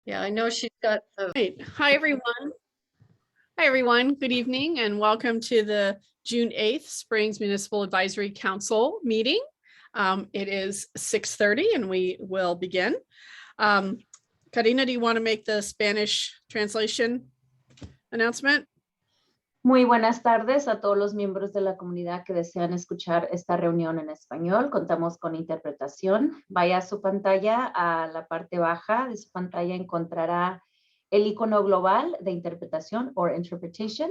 Yeah, I know she's got the. Right. Hi, everyone. Hi, everyone. Good evening and welcome to the June 8th Springs Municipal Advisory Council meeting. It is 6:30 and we will begin. Karina, do you want to make the Spanish translation announcement? Muy buenas tardes a todos los miembros de la comunidad que desean escuchar esta reunión en español. Contamos con interpretación. Vaya a su pantalla, a la parte baja de su pantalla encontrará el icono global de interpretación o interpretation.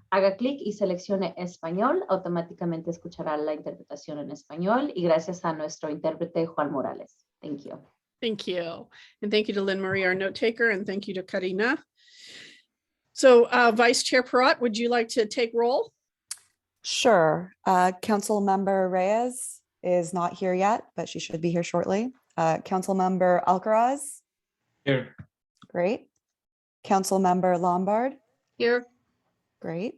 Haga clic y seleccione español. Automáticamente escuchará la interpretación en español y gracias a nuestro intérprete Juan Morales. Thank you. Thank you. And thank you to Lynn Marie, our note taker, and thank you to Karina. So Vice Chair Perrott, would you like to take roll? Sure. Council Member Reyes is not here yet, but she should be here shortly. Council Member Alcaraz. Here. Great. Council Member Lombard. Here. Great.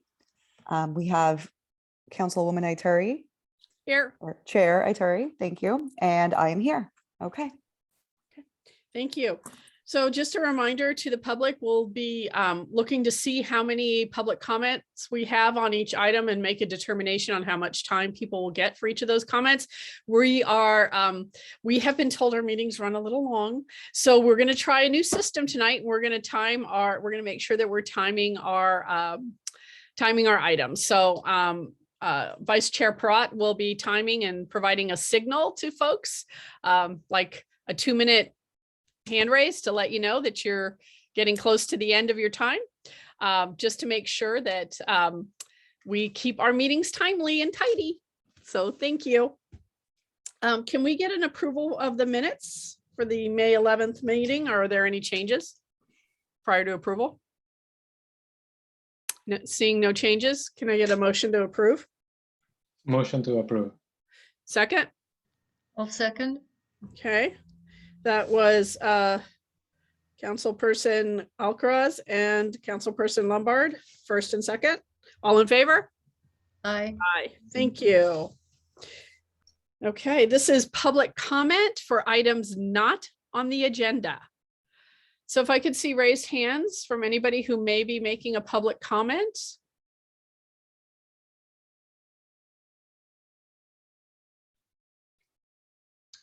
We have Councilwoman Ituri. Here. Or Chair Ituri. Thank you. And I am here. Okay. Thank you. So just a reminder to the public, we'll be looking to see how many public comments we have on each item and make a determination on how much time people will get for each of those comments. We have been told our meetings run a little long, so we're going to try a new system tonight. We're going to make sure that we're timing our items. So Vice Chair Perrott will be timing and providing a signal to folks, like a 2-minute hand raise to let you know that you're getting close to the end of your time, just to make sure that we keep our meetings timely and tidy. So thank you. Can we get an approval of the minutes for the May 11th meeting? Are there any changes prior to approval? Seeing no changes, can I get a motion to approve? Motion to approve. Second? I'll second. Okay. That was Councilperson Alcaraz and Councilperson Lombard, first and second. All in favor? Aye. Aye. Thank you. Okay, this is public comment for items not on the agenda. So if I could see raised hands from anybody who may be making a public comment.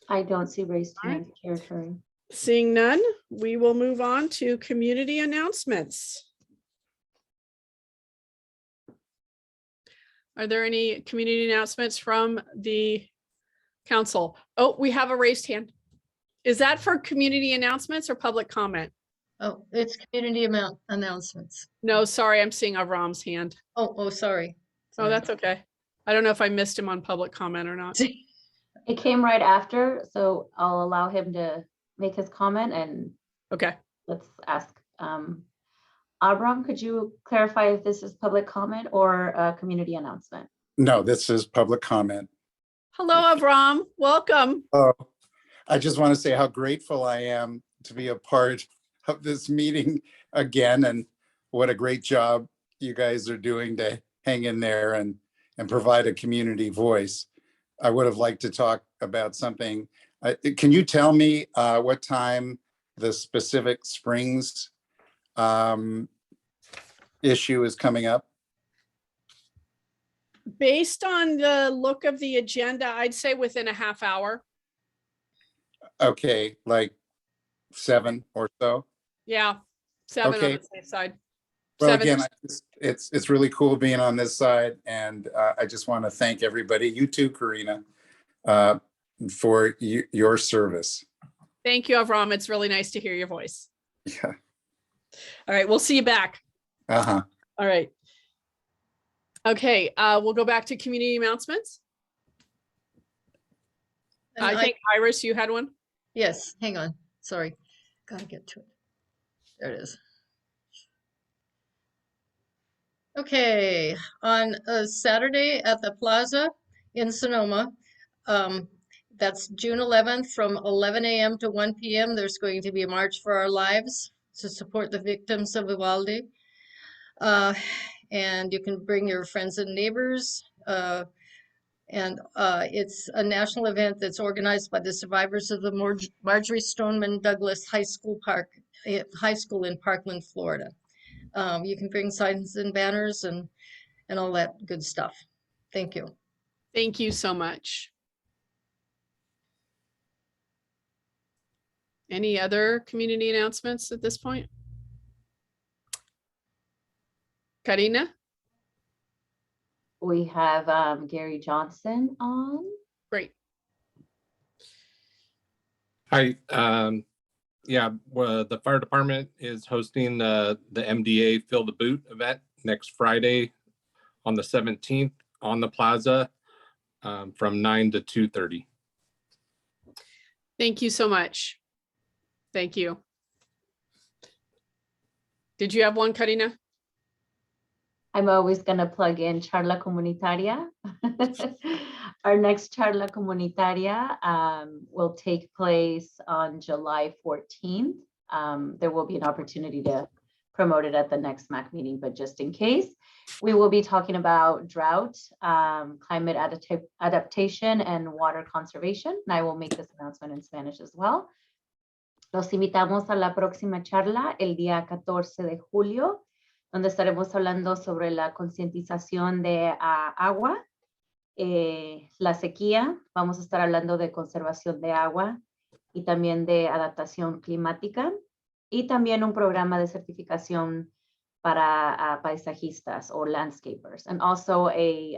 I don't see raised hand territory. Seeing none, we will move on to community announcements. Are there any community announcements from the council? Oh, we have a raised hand. Is that for community announcements or public comment? Oh, it's community announcements. No, sorry, I'm seeing Avram's hand. Oh, sorry. Oh, that's okay. I don't know if I missed him on public comment or not. It came right after, so I'll allow him to make his comment and Okay. let's ask. Abram, could you clarify if this is public comment or a community announcement? No, this is public comment. Hello, Avram. Welcome. Oh, I just want to say how grateful I am to be a part of this meeting again, and what a great job you guys are doing to hang in there and provide a community voice. I would have liked to talk about something. Can you tell me what time the specific Springs issue is coming up? Based on the look of the agenda, I'd say within a half hour. Okay, like 7 or so. Yeah, 7 Okay. on the safe side. Well, 7. again, it's really cool being on this side, and I just want to thank everybody, you too, Karina, for your service. Thank you, Avram. It's really nice to hear your voice. Yeah. All right, we'll see you back. Uh-huh. All right. Okay, we'll go back to community announcements. And I think Iris, you had one. Yes, hang on. Sorry. Gotta get to it. There it is. Okay, on Saturday at the Plaza in Sonoma, that's June 11th from 11 a.m. to 1 p.m. There's going to be a March for Our Lives to support the victims of Uvalde. And you can bring your friends and neighbors. It's a national event that's organized by the survivors of the Marjory Stoneman Douglas High School Park high school in Parkland, Florida. You can bring signs and banners and all that good stuff. Thank you. Thank you so much. Any other community announcements at this point? Karina? We have Gary Johnson on. Great. Hi, yeah, well, the fire department is hosting the MDA Fill the Boot event next Friday on the 17th on the plaza from 9 to 2:30. Thank you so much. Thank you. Did you have one, Karina? I'm always going to plug in Charla Comunitaria. Our next Charla Comunitaria will take place on July 14th. There will be an opportunity to promote it at the next MAC meeting, but just in case, we will be talking about drought, climate adaptation, and water conservation. And I will make this announcement in Spanish as well. Los invitamos a la próxima charla el día 14 de julio, donde estaremos hablando sobre la concientización de agua, la sequía. Vamos a estar hablando de conservación de agua y también de adaptación climática, y también un programa de certificación para paisajistas o landscapers, and also a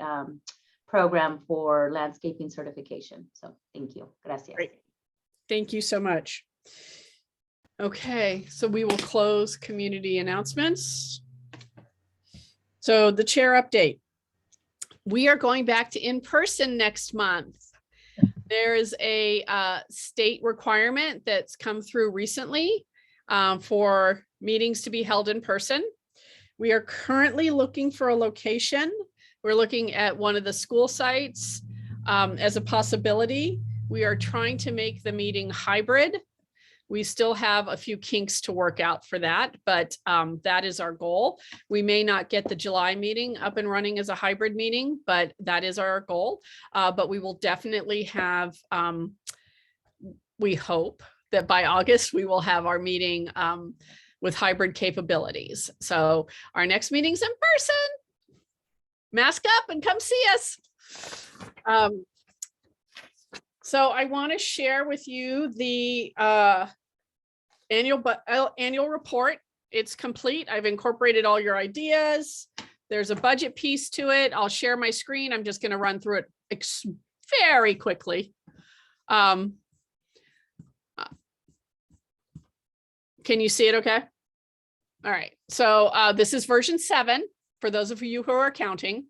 program for landscaping certification. So thank you. Gracias. Great. Thank you so much. Okay, so we will close community announcements. So the chair update. We are going back to in-person next month. There is a state requirement that's come through recently for meetings to be held in person. We are currently looking for a location. We're looking at one of the school sites as a possibility. We are trying to make the meeting hybrid. We still have a few kinks to work out for that, but that is our goal. We may not get the July meeting up and running as a hybrid meeting, but that is our goal. But we will definitely have, we hope that by August, we will have our meeting with hybrid capabilities. So our next meeting's in person. Mask up and come see us. So I want to share with you the annual report. It's complete. I've incorporated all your ideas. There's a budget piece to it. I'll share my screen. I'm just going to run through it very quickly. Can you see it okay? All right. So this is version 7 for those of you who are counting.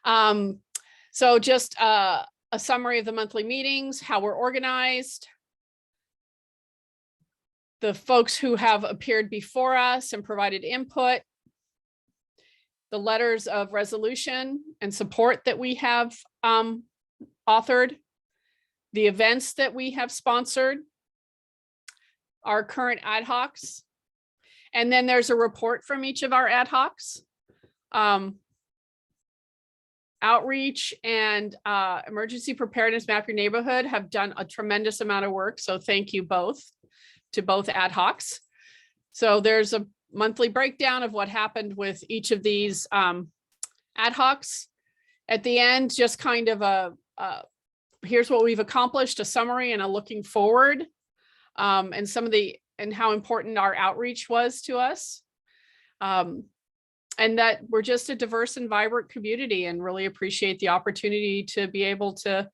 So just a summary of the monthly meetings, how we're organized, the folks who have appeared before us and provided input, the letters of resolution and support that we have authored, the events that we have sponsored, our current ad hocs, and then there's a report from each of our ad hocs. Outreach and Emergency Preparedness Map Your Neighborhood have done a tremendous amount of work. So thank you both to both ad hocs. So there's a monthly breakdown of what happened with each of these ad hocs. At the end, just kind of here's what we've accomplished, a summary and a looking forward, and some of and how important our outreach was to us. And that we're just a diverse and vibrant community and really appreciate the opportunity to be able to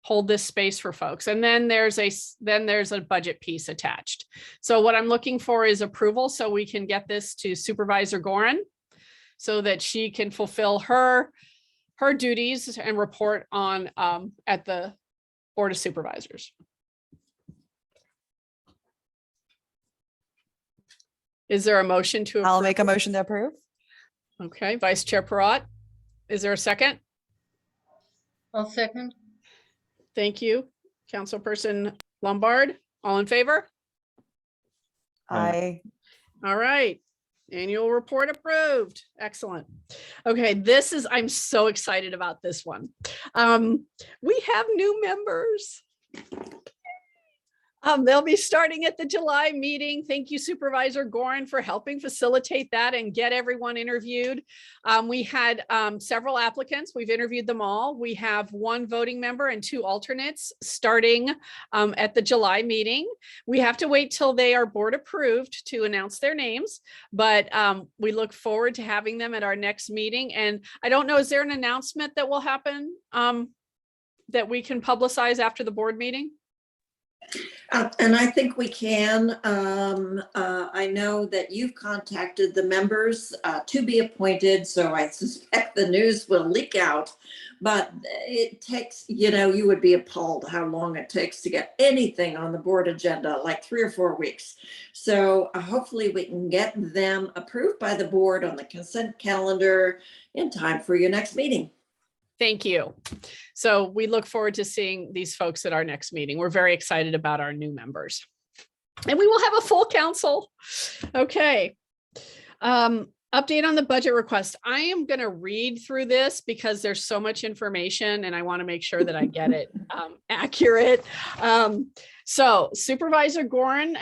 hold this space for folks. And then there's a budget piece attached. So what I'm looking for is approval so we can get this to Supervisor Gorin so that she can fulfill her duties and report on at the Board of Supervisors. Is there a motion to approve? I'll make a motion to approve. Okay, Vice Chair Perot, is there a second? I'll second. Thank you. Councilperson Lombard, all in favor? Aye. All right, annual report approved. Excellent. Okay, I'm so excited about this one. We have new members. They'll be starting at the July meeting. Thank you, Supervisor Gorin, for helping facilitate that and get everyone interviewed. We had several applicants. We've interviewed them all. We have 1 voting member and 2 alternates starting at the July meeting. We have to wait till they are board approved to announce their names, but we look forward to having them at our next meeting. And I don't know, is there an announcement that will happen that we can publicize after the board meeting? And I think we can. I know that you've contacted the members to be appointed, so I suspect the news will leak out. But it takes, you would be appalled how long it takes to get anything on the board agenda, like 3 or 4 weeks. So hopefully we can get them approved by the board on the consent calendar in time for your next meeting. Thank you. So we look forward to seeing these folks at our next meeting. We're very excited about our new members. And we will have a full council. Okay. Update on the budget request. I am going to read through this because there's so much information and I want to make sure that I get it accurate. So Supervisor Gorin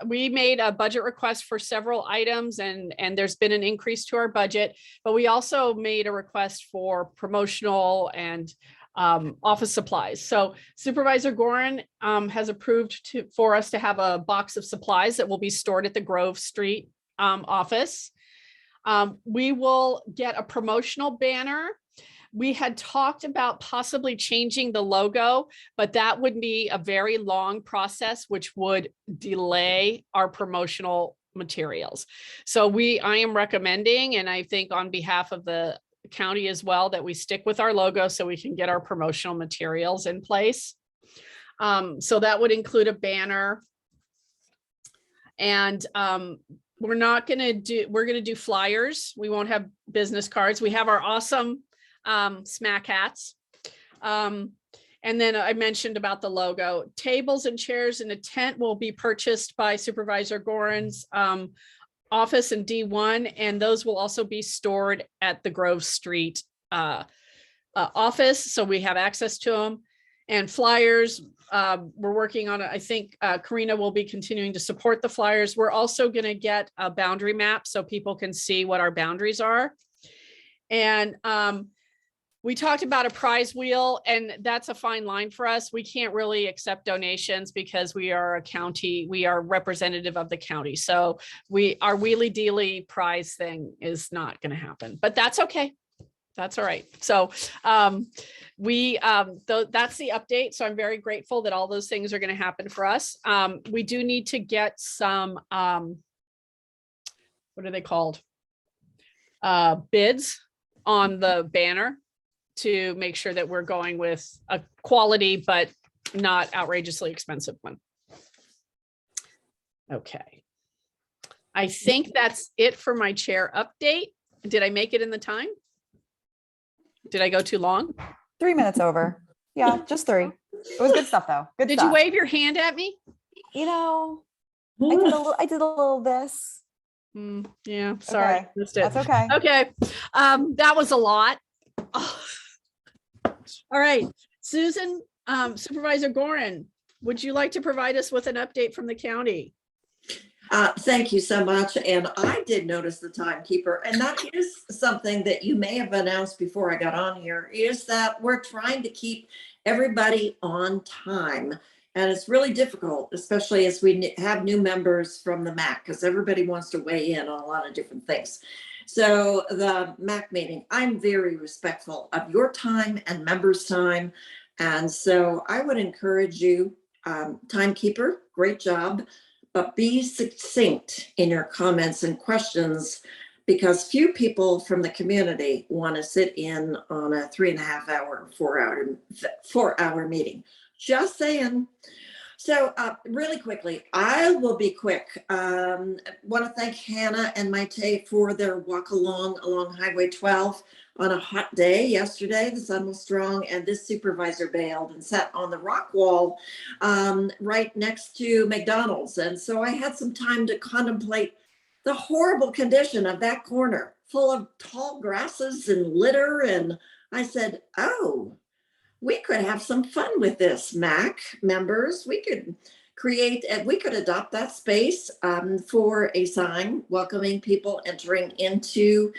we made a budget request for several items and there's been an increase to our budget, but we also made a request for promotional and office supplies. So Supervisor Gorin has approved for us to have a box of supplies that will be stored at the Grove Street office. We will get a promotional banner. We had talked about possibly changing the logo, but that would be a very long process, which would delay our promotional materials. So I am recommending, and I think on behalf of the county as well, that we stick with our logo so we can get our promotional materials in place. So that would include a banner. And we're going to do flyers. We won't have business cards. We have our awesome smack hats. And then I mentioned about the logo. Tables and chairs and a tent will be purchased by Supervisor Gorin's office in D1, and those will also be stored at the Grove Street office, so we have access to them. And flyers, we're working on it. I think Karina will be continuing to support the flyers. We're also going to get a boundary map so people can see what our boundaries are. And we talked about a prize wheel, and that's a fine line for us. We can't really accept donations because we are a county, we are representative of the county. So our wheelie dealy prize thing is not going to happen, but that's okay. That's all right. So that's the update. So I'm very grateful that all those things are going to happen for us. We do need to get some, what are they called? Bids on the banner to make sure that we're going with a quality, but not outrageously expensive one. Okay. I think that's it for my chair update. Did I make it in the time? Did I go too long? 3 minutes over. Yeah, just 3. It was good stuff though. Good Did stuff. you wave your hand at me? You know, I did a little this. Yeah, sorry. Okay. Missed it. That's okay. Okay. That was a lot. Oh. All right, Susan, Supervisor Gorin, would you like to provide us with an update from the county? Thank you so much. And I did notice the timekeeper, and that is something that you may have announced before I got on here, is that we're trying to keep everybody on time. And it's really difficult, especially as we have new members from the MAC, because everybody wants to weigh in on a lot of different things. So the MAC meeting, I'm very respectful of your time and members' time. And so I would encourage you, timekeeper, great job, but be succinct in your comments and questions, because few people from the community want to sit in on a 3.5 hour, 4 hour meeting. Just saying. So really quickly, I will be quick. Want to thank Hannah and Maite for their walk along Highway 12 on a hot day yesterday. The sun was strong, and this supervisor bailed and sat on the rock wall right next to McDonald's. And so I had some time to contemplate the horrible condition of that corner, full of tall grasses and litter. And I said, oh, we could have some fun with this, MAC members. We could create, and we could adopt that space for a sign welcoming people entering into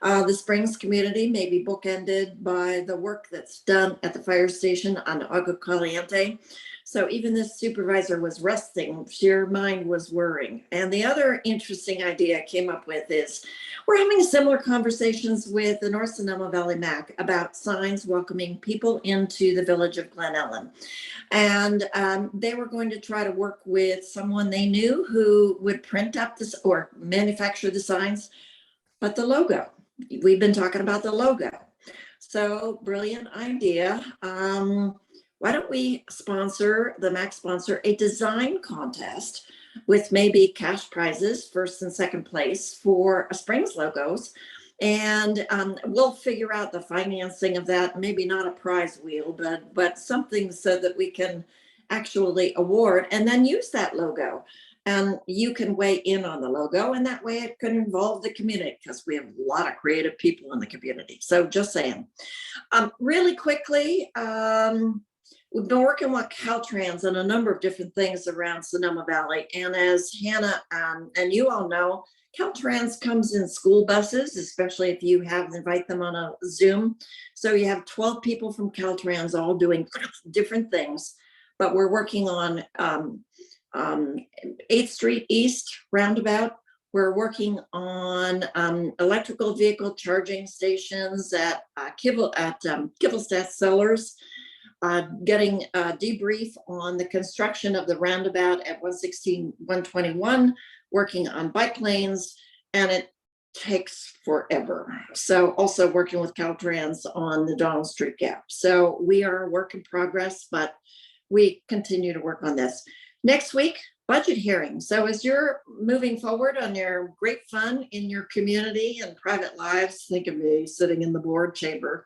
the Springs community, maybe bookended by the work that's done at the fire station on Agua Caliente. So even this supervisor was resting, your mind was worrying. And the other interesting idea I came up with is we're having similar conversations with the North Sonoma Valley MAC about signs welcoming people into the village of Glen Ellen. And they were going to try to work with someone they knew who would print up this or manufacture the signs, but the logo. We've been talking about the logo. So brilliant idea. Why don't we sponsor, the MAC sponsor, a design contest with maybe cash prizes, first and second place for Springs logos. And we'll figure out the financing of that, maybe not a prize wheel, but something so that we can actually award and then use that logo. And you can weigh in on the logo, and that way it could involve the community because we have a lot of creative people in the community. So just saying. Really quickly, we've been working with Caltrans on a number of different things around Sonoma Valley. And as Hannah and you all know, Caltrans comes in school buses, especially if you invite them on a Zoom. So you have 12 people from Caltrans all doing different things, but we're working on 8th Street East roundabout. We're working on electrical vehicle charging stations at Kibblestadt Cellars. Getting a debrief on the construction of the roundabout at 116-121, working on bike lanes, and it takes forever. So also working with Caltrans on the Donald Street Gap. So we are a work in progress, but we continue to work on this. Next week, budget hearing. So as you're moving forward on your great fun in your community and private lives, think of me sitting in the board chamber,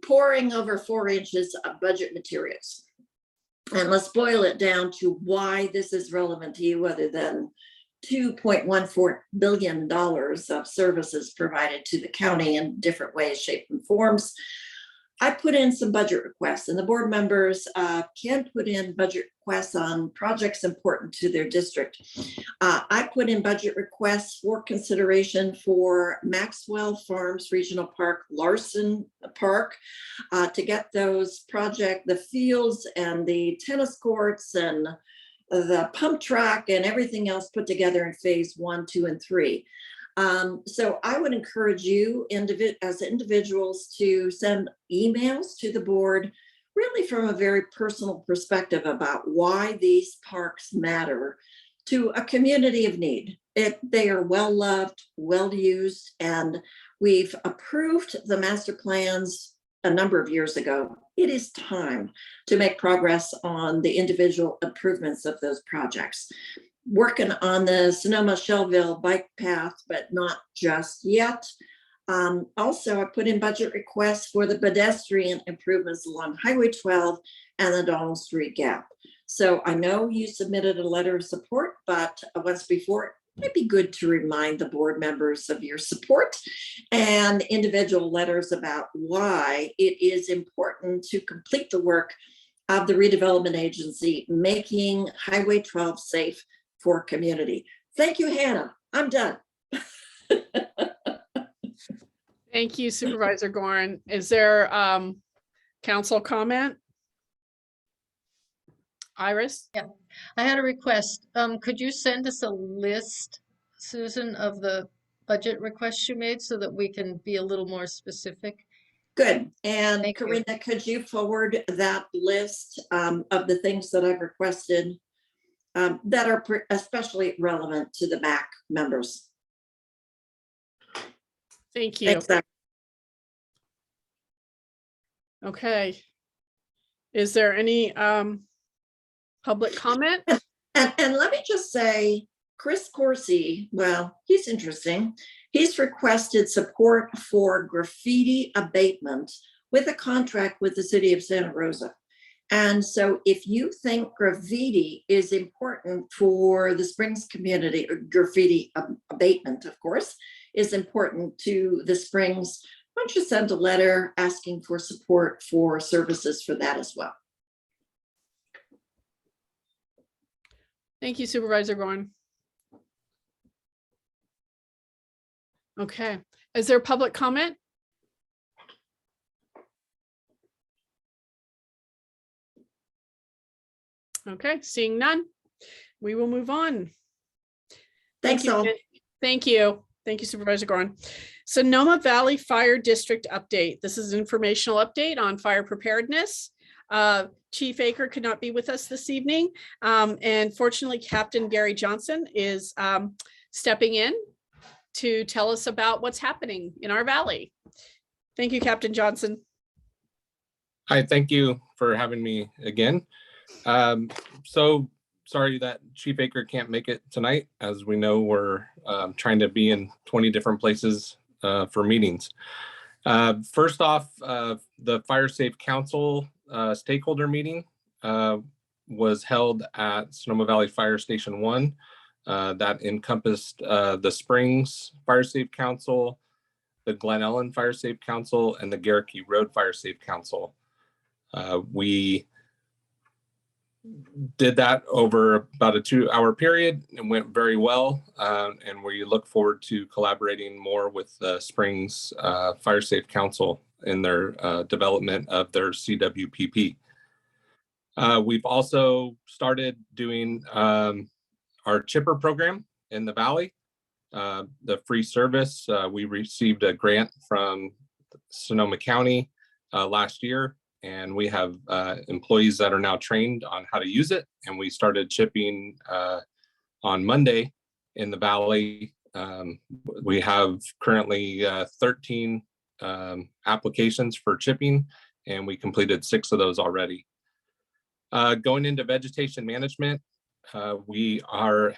pouring over 4 inches of budget materials. And let's boil it down to why this is relevant to you other than $2.14 billion of services provided to the county in different ways, shapes, and forms. I put in some budget requests, and the board members can put in budget requests on projects important to their district. I put in budget requests for consideration for Maxwell Farms Regional Park, Larson Park, to get those the fields and the tennis courts and the pump track and everything else put together in phase 1, 2, and 3. So I would encourage you as individuals to send emails to the board, really from a very personal perspective about why these parks matter to a community of need. They are well loved, well used, and we've approved the master plans a number of years ago. It is time to make progress on the individual improvements of those projects. Working on the Sonoma-Shelville bike path, but not just yet. Also, I put in budget requests for the pedestrian improvements along Highway 12 and the Donald Street Gap. So I know you submitted a letter of support, but once before, it might be good to remind the board members of your support and individual letters about why it is important to complete the work of the redevelopment agency, making Highway 12 safe for community. Thank you, Hannah. I'm done. Thank you, Supervisor Gorin. Is there council comment? Iris? Yeah, I had a request. Could you send us a list, Susan, of the budget requests you made so that we can be a little more specific? Good. And Thank you. Karina, could you forward that list of the things that I've requested that are especially relevant to the MAC members? Thank you. Thanks, Zach. Okay. Is there any public comment? And let me just say, Chris Corsi, well, he's interesting. He's requested support for graffiti abatement with a contract with the city of Santa Rosa. And so if you think graffiti is important for the Springs community, or graffiti abatement, of course, is important to the Springs, why don't you send a letter asking for support for services for that as well? Thank you, Supervisor Gorn. Okay, is there public comment? Okay, seeing none, we will move on. Thanks you, all. Jen. Thank you. Thank you, Supervisor Gorn. Sonoma Valley Fire District update. This is an informational update on fire preparedness. Chief Aker could not be with us this evening. And fortunately, Captain Gary Johnson is stepping in to tell us about what's happening in our valley. Thank you, Captain Johnson. Hi, thank you for having me again. So sorry that Chief Aker can't make it tonight. As we know, we're trying to be in 20 different places for meetings. First off, the Fire Safe Council stakeholder meeting was held at Sonoma Valley Fire Station 1. That encompassed the Springs Fire Safe Council, the Glen Ellen Fire Safe Council, and the Garricky Road Fire Safe Council. We did that over about a 2-hour period and went very well. And we look forward to collaborating more with the Springs Fire Safe Council in their development of their CWPP. We've also started doing our chipper program in the Valley, the free service. We received a grant from Sonoma County last year, and we have employees that are now trained on how to use it. And we started chipping on Monday in the Valley. We have currently 13 applications for chipping, and we completed 6 of those already. Going into vegetation management, we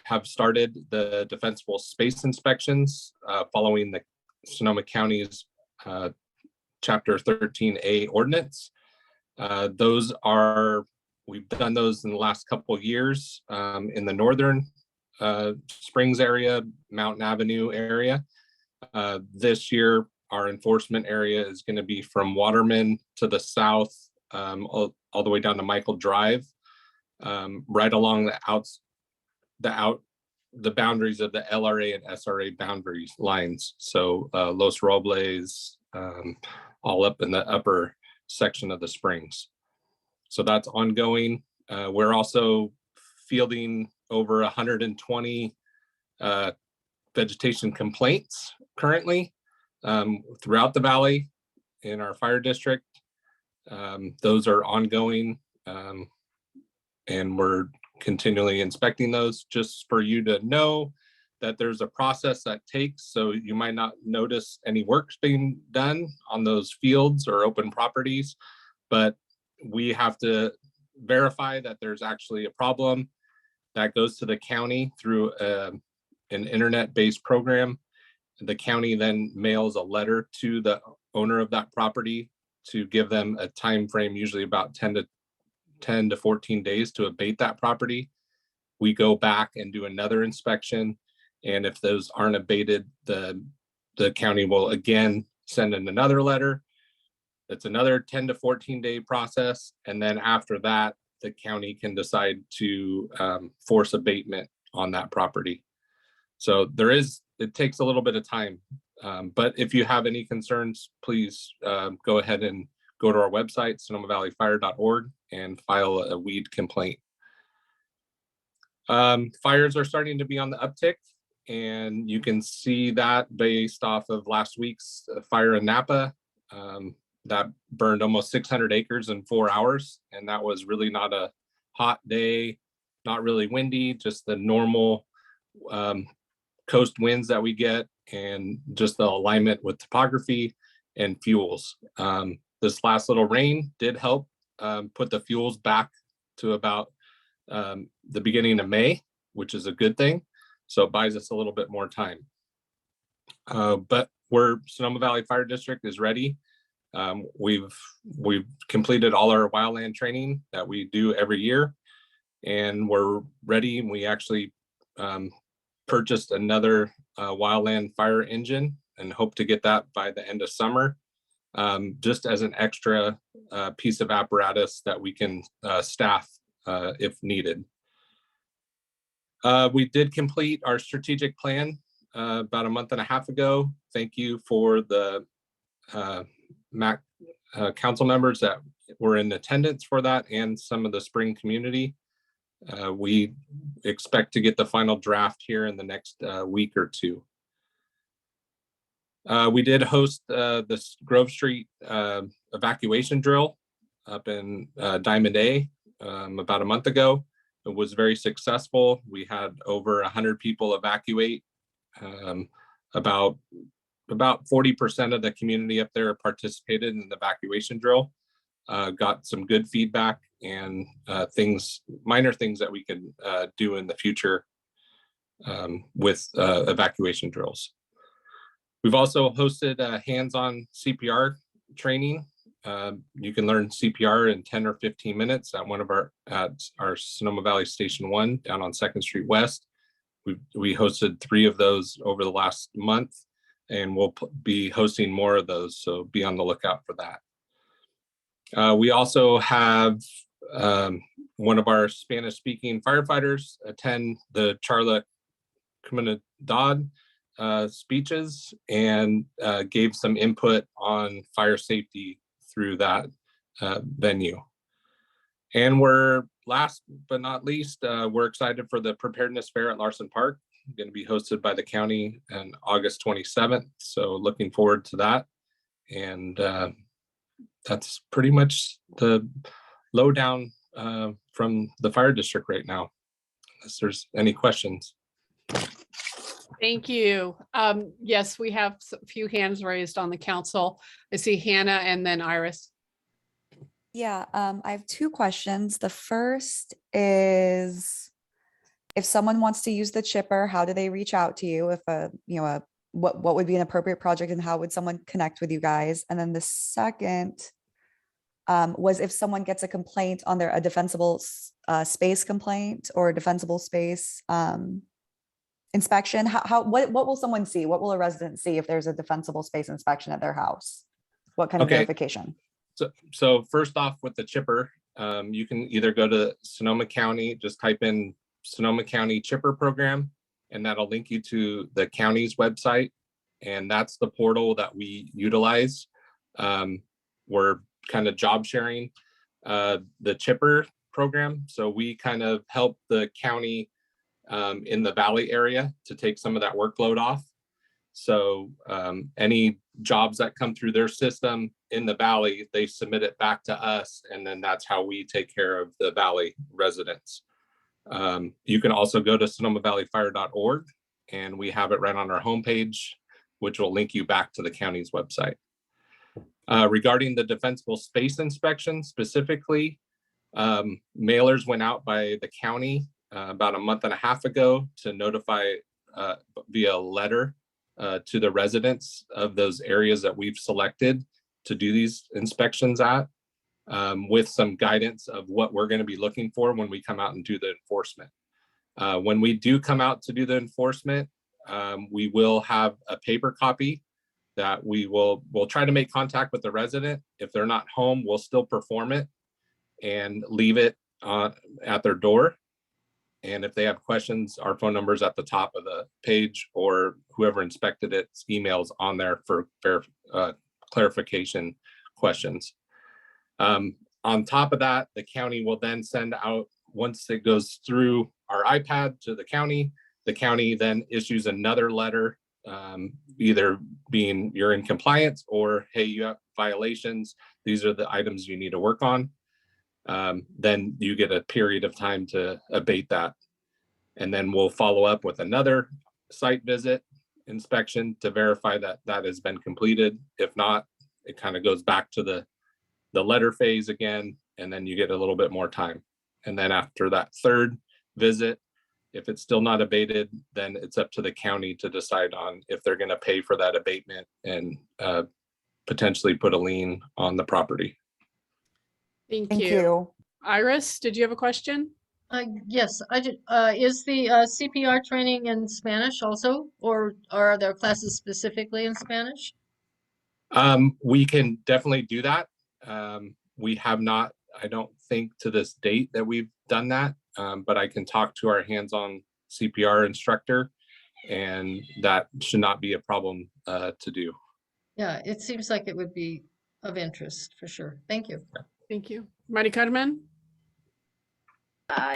have started the defensible space inspections following the Sonoma County's Chapter 13A ordinance. We've done those in the last couple of years in the northern Springs area, Mountain Avenue area. This year, our enforcement area is going to be from Waterman to the south, all the way down to Michael Drive, right along the boundaries of the LRA and SRA boundaries lines. So Los Robles, all up in the upper section of the Springs. So that's ongoing. We're also fielding over 120 vegetation complaints currently throughout the Valley in our fire district. Those are ongoing, and we're continually inspecting those. Just for you to know that there's a process that takes, so you might not notice any work being done on those fields or open properties, but we have to verify that there's actually a problem. That goes to the county through an internet-based program. The county then mails a letter to the owner of that property to give them a time frame, usually about 10 to 14 days to abate that property. We go back and do another inspection, and if those aren't abated, the county will again send in another letter. It's another 10 to 14 day process, and then after that, the county can decide to force abatement on that property. So it takes a little bit of time, but if you have any concerns, please go ahead and go to our website, sonomavalleyfire.org, and file a weed complaint. Fires are starting to be on the uptick, and you can see that based off of last week's fire in Napa. That burned almost 600 acres in 4 hours, and that was really not a hot day, not really windy, just the normal coast winds that we get, and just the alignment with topography and fuels. This last little rain did help put the fuels back to about the beginning of May, which is a good thing. So it buys us a little bit more time. But Sonoma Valley Fire District is ready. We've completed all our wildland training that we do every year, and we're ready. We actually purchased another wildland fire engine and hope to get that by the end of summer, just as an extra piece of apparatus that we can staff if needed. We did complete our strategic plan about a month and a half ago. Thank you for the MAC council members that were in attendance for that and some of the spring community. We expect to get the final draft here in the next week or two. We did host this Grove Street evacuation drill up in Diamond A about a month ago. It was very successful. We had over 100 people evacuate. About 40% of the community up there participated in the evacuation drill. Got some good feedback and minor things that we can do in the future with evacuation drills. We've also hosted a hands-on CPR training. You can learn CPR in 10 or 15 minutes at our Sonoma Valley Station 1 down on 2nd Street West. We hosted 3 of those over the last month, and we'll be hosting more of those, so be on the lookout for that. We also have one of our Spanish-speaking firefighters attend the Charla Comunidad speeches and gave some input on fire safety through that venue. And last but not least, we're excited for the Preparedness Fair at Larson Park, going to be hosted by the county on August 27th. So looking forward to that. And that's pretty much the lowdown from the fire district right now, unless there's any questions. Thank you. Yes, we have a few hands raised on the council. I see Hannah and then Iris. Yeah, I have 2 questions. The first is, if someone wants to use the chipper, how do they reach out to you? If what would be an appropriate project, and how would someone connect with you guys? And then the second was, if someone gets a complaint on a defensible space complaint or a defensible space inspection, what will someone see? What will a resident see if there's a defensible space inspection at their house? What kind of verification? So first off, with the chipper, you can either go to Sonoma County, just type in Sonoma County Chipper Program, and that'll link you to the county's website. And that's the portal that we utilize. We're kind of job sharing the chipper program. So we kind of help the county in the Valley area to take some of that workload off. So any jobs that come through their system in the Valley, they submit it back to us, and then that's how we take care of the Valley residents. You can also go to sonomavalleyfire.org, and we have it right on our homepage, which will link you back to the county's website. Regarding the defensible space inspection specifically, mailers went out by the county about a month and a half ago to notify via letter to the residents of those areas that we've selected to do these inspections at, with some guidance of what we're going to be looking for when we come out and do the enforcement. When we do come out to do the enforcement, we will have a paper copy that we'll try to make contact with the resident. If they're not home, we'll still perform it and leave it at their door. And if they have questions, our phone number is at the top of the page, or whoever inspected it's emails on there for clarification questions. On top of that, the county will then send out, once it goes through our iPad to the county then issues another letter, either being you're in compliance or, hey, you have violations. These are the items you need to work on. Then you get a period of time to abate that. And then we'll follow up with another site visit inspection to verify that that has been completed. If not, it kind of goes back to the letter phase again, and then you get a little bit more time. And then after that third visit, if it's still not abated, then it's up to the county to decide on if they're going to pay for that abatement and potentially put a lien on the property. Thank Thank you. you. Iris, did you have a question? Yes, I did. Is the CPR training in Spanish also, or are there classes specifically in Spanish? We can definitely do that. We have not, I don't think to this date that we've done that, but I can talk to our hands-on CPR instructor, and that should not be a problem to do. Yeah, it seems like it would be of interest for sure. Thank you. Thank you. Mari Carmen?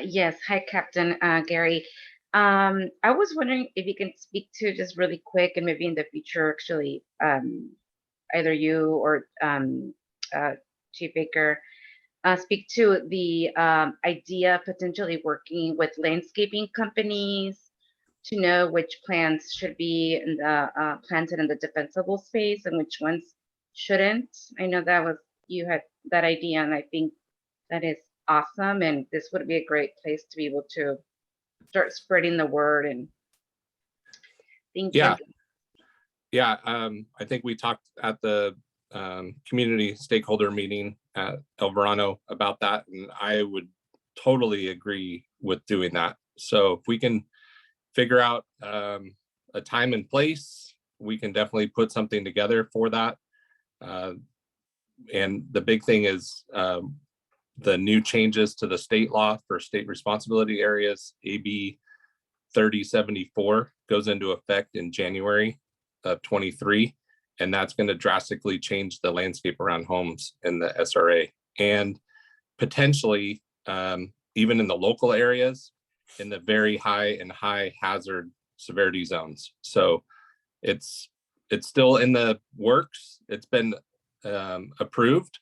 Yes, hi, Captain Gary. I was wondering if you can speak to just really quick, and maybe in the future, actually, either you or Chief Baker, speak to the idea of potentially working with landscaping companies to know which plants should be in the, planted in the defensible space and which ones shouldn't. I know that was, you had that idea, and I think that is awesome. And this would be a great place to be able to start spreading the word. And thank Yeah. you. Yeah, I think we talked at the community stakeholder meeting at El Verano about that, and I would totally agree with doing that. So if we can figure out a time and place, we can definitely put something together for that. And the big thing is the new changes to the state law for state responsibility areas, AB 3074, goes into effect in January of 23. And that's going to drastically change the landscape around homes in the SRA, and potentially even in the local areas in the very high and high hazard severity zones. So it's still in the works. It's been approved,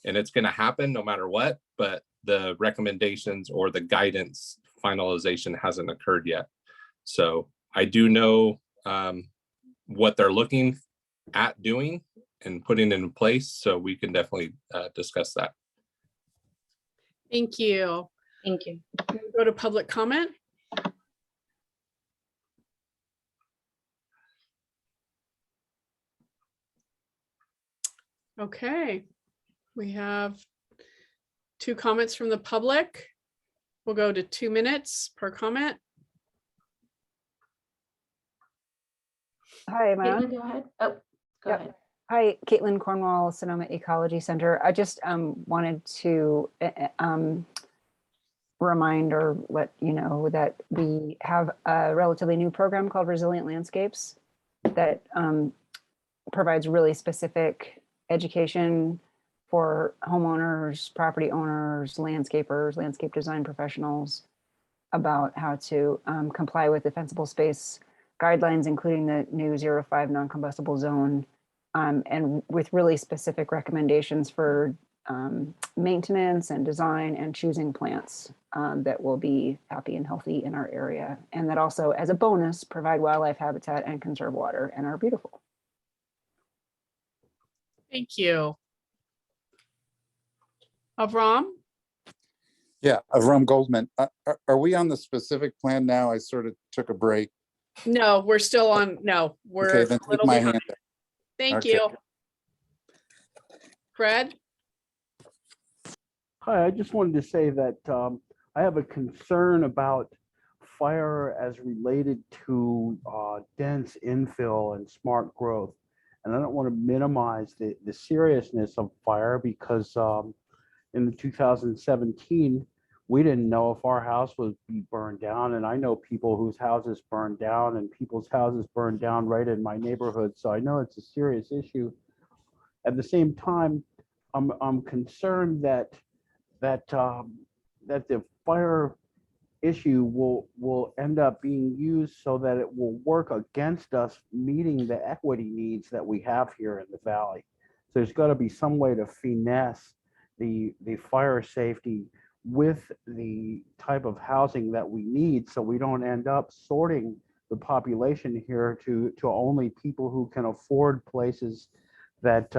and it's going to happen no matter what, but the recommendations or the guidance finalization hasn't occurred yet. So I do know what they're looking at doing and putting it in place, so we can definitely discuss that. Thank you. Thank you. Can we go to public comment? Okay, we have 2 comments from the public. We'll go to 2 minutes per comment. Hi, am I on? Caitlin, go ahead. Oh, go Yep. ahead. Hi, Caitlin Cornwall, Sonoma Ecology Center. I just wanted to remind or let you know that we have a relatively new program called Resilient Landscapes that provides really specific education for homeowners, property owners, landscapers, landscape design professionals about how to comply with defensible space guidelines, including the new 0.5 non-combustible zone, and with really specific recommendations for maintenance and design and choosing plants that will be happy and healthy in our area, and that also, as a bonus, provide wildlife habitat and conserve water and are beautiful. Thank you. Avram? Yeah, Avram Goldman. Are we on the specific plan now? I sort of took a break. No, we're still on. No, we're Okay, a then take little my behind. hand. Thank Okay. you. Fred? Hi, I just wanted to say that I have a concern about fire as related to dense infill and smart growth. And I don't want to minimize the seriousness of fire, because in the 2017, we didn't know if our house would be burned down. And I know people whose houses burned down, and people's houses burned down right in my neighborhood. So I know it's a serious issue. At the same time, I'm concerned that the fire issue will end up being used so that it will work against us meeting the equity needs that we have here in the valley. So there's got to be some way to finesse the fire safety with the type of housing that we need, so we don't end up sorting the population here to only people who can afford places that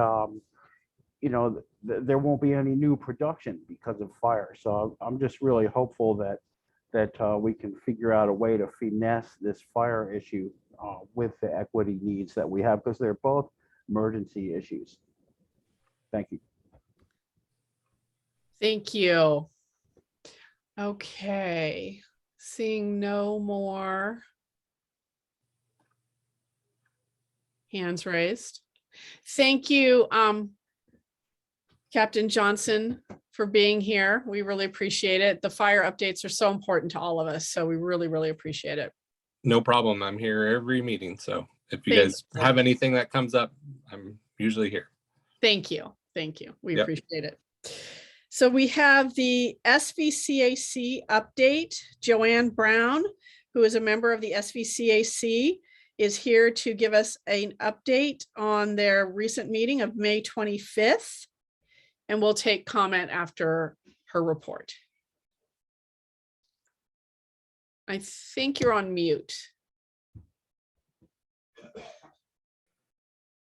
there won't be any new production because of fire. So I'm just really hopeful that we can figure out a way to finesse this fire issue with the equity needs that we have, because they're both emergency issues. Thank you. Thank you. Okay, seeing no more hands raised. Thank you, Captain Johnson, for being here. We really appreciate it. The fire updates are so important to all of us, so we really, really appreciate it. No problem. I'm here every meeting. So if you Thank guys you. have anything that comes up, I'm usually here. Thank you. Thank you. We Yep. appreciate it. So we have the SVCAC update. Joanne Brown, who is a member of the SVCAC, is here to give us an update on their recent meeting of May 25th. And we'll take comment after her report. I think you're on mute.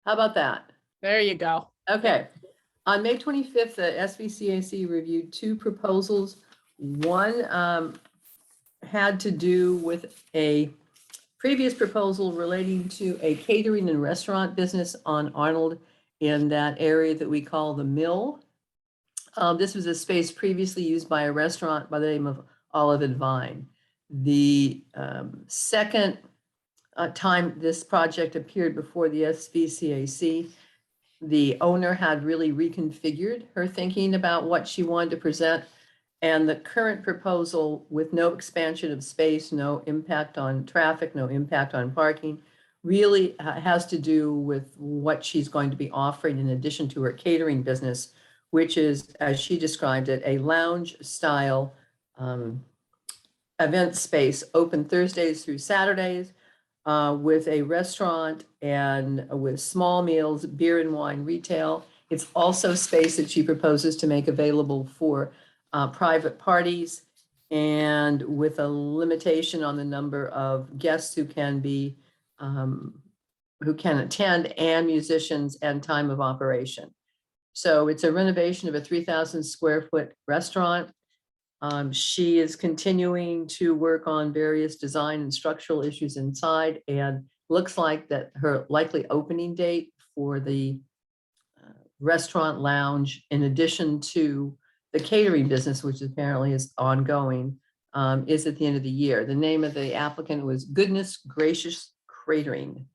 How about that? There you go. Okay. On May 25th, the SVCAC reviewed 2 proposals. One had to do with a previous proposal relating to a catering and restaurant business on Arnold in that area that we call the Mill. This was a space previously used by a restaurant by the name of Olive and Vine. The second time this project appeared before the SVCAC, the owner had really reconfigured her thinking about what she wanted to present. And the current proposal, with no expansion of space, no impact on traffic, no impact on parking, really has to do with what she's going to be offering in addition to her catering business, which is, as she described it, a lounge style event space open Thursdays through Saturdays, with a restaurant and with small meals, beer and wine retail. It's also space that she proposes to make available for private parties, and with a limitation on the number of guests who can be who can attend, and musicians and time of operation. So it's a renovation of a 3,000 square foot restaurant. She is continuing to work on various design and structural issues inside, and looks like that her likely opening date for the restaurant lounge, in addition to the catering business, which apparently is ongoing, is at the end of the year. The name of the applicant was Goodness Gracious Catering.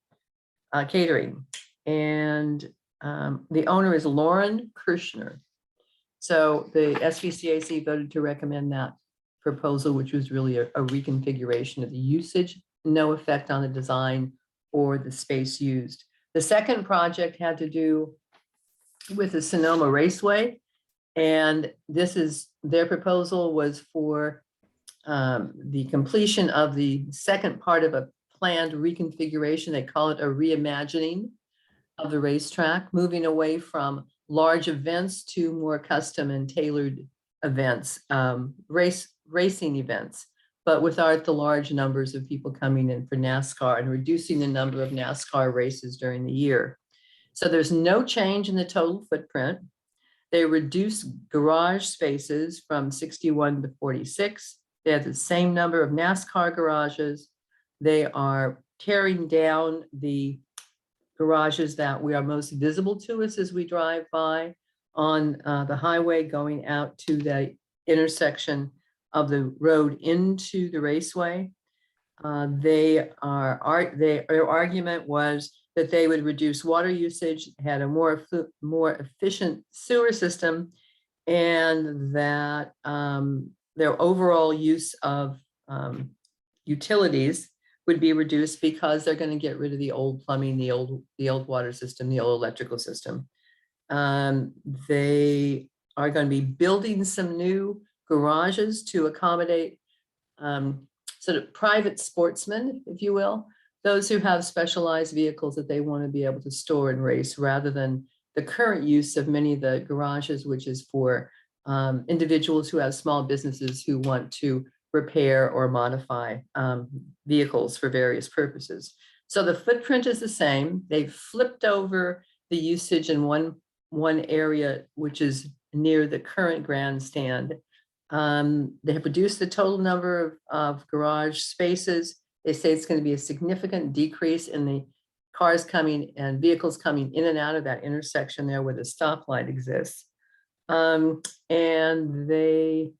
And the owner is Lauren Kirshner. So the SVCAC voted to recommend that proposal, which was really a reconfiguration of the usage, no effect on the design or the space used. The second project had to do with the Sonoma Raceway. And this is, their proposal was for the completion of the second part of a planned reconfiguration. They call it a reimagining of the racetrack, moving away from large events to more custom and tailored events, racing events, but without the large numbers of people coming in for NASCAR, and reducing the number of NASCAR races during the year. So there's no change in the total footprint. They reduced garage spaces from 61 to 46. They have the same number of NASCAR garages. They are tearing down the garages that we are most visible to us as we drive by on the highway going out to the intersection of the road into the raceway. Their argument was that they would reduce water usage, had a more efficient sewer system, and that their overall use of utilities would be reduced because they're going to get rid of the old plumbing, the old water system, the old electrical system. They are going to be building some new garages to accommodate sort of private sportsmen, if you will, those who have specialized vehicles that they want to be able to store and race, rather than the current use of many of the garages, which is for individuals who have small businesses who want to repair or modify vehicles for various purposes. So the footprint is the same. They've flipped over the usage in one area, which is near the current grandstand. They have reduced the total number of garage spaces. They say it's going to be a significant decrease in the cars coming and vehicles coming in and out of that intersection there where the stoplight exists. And they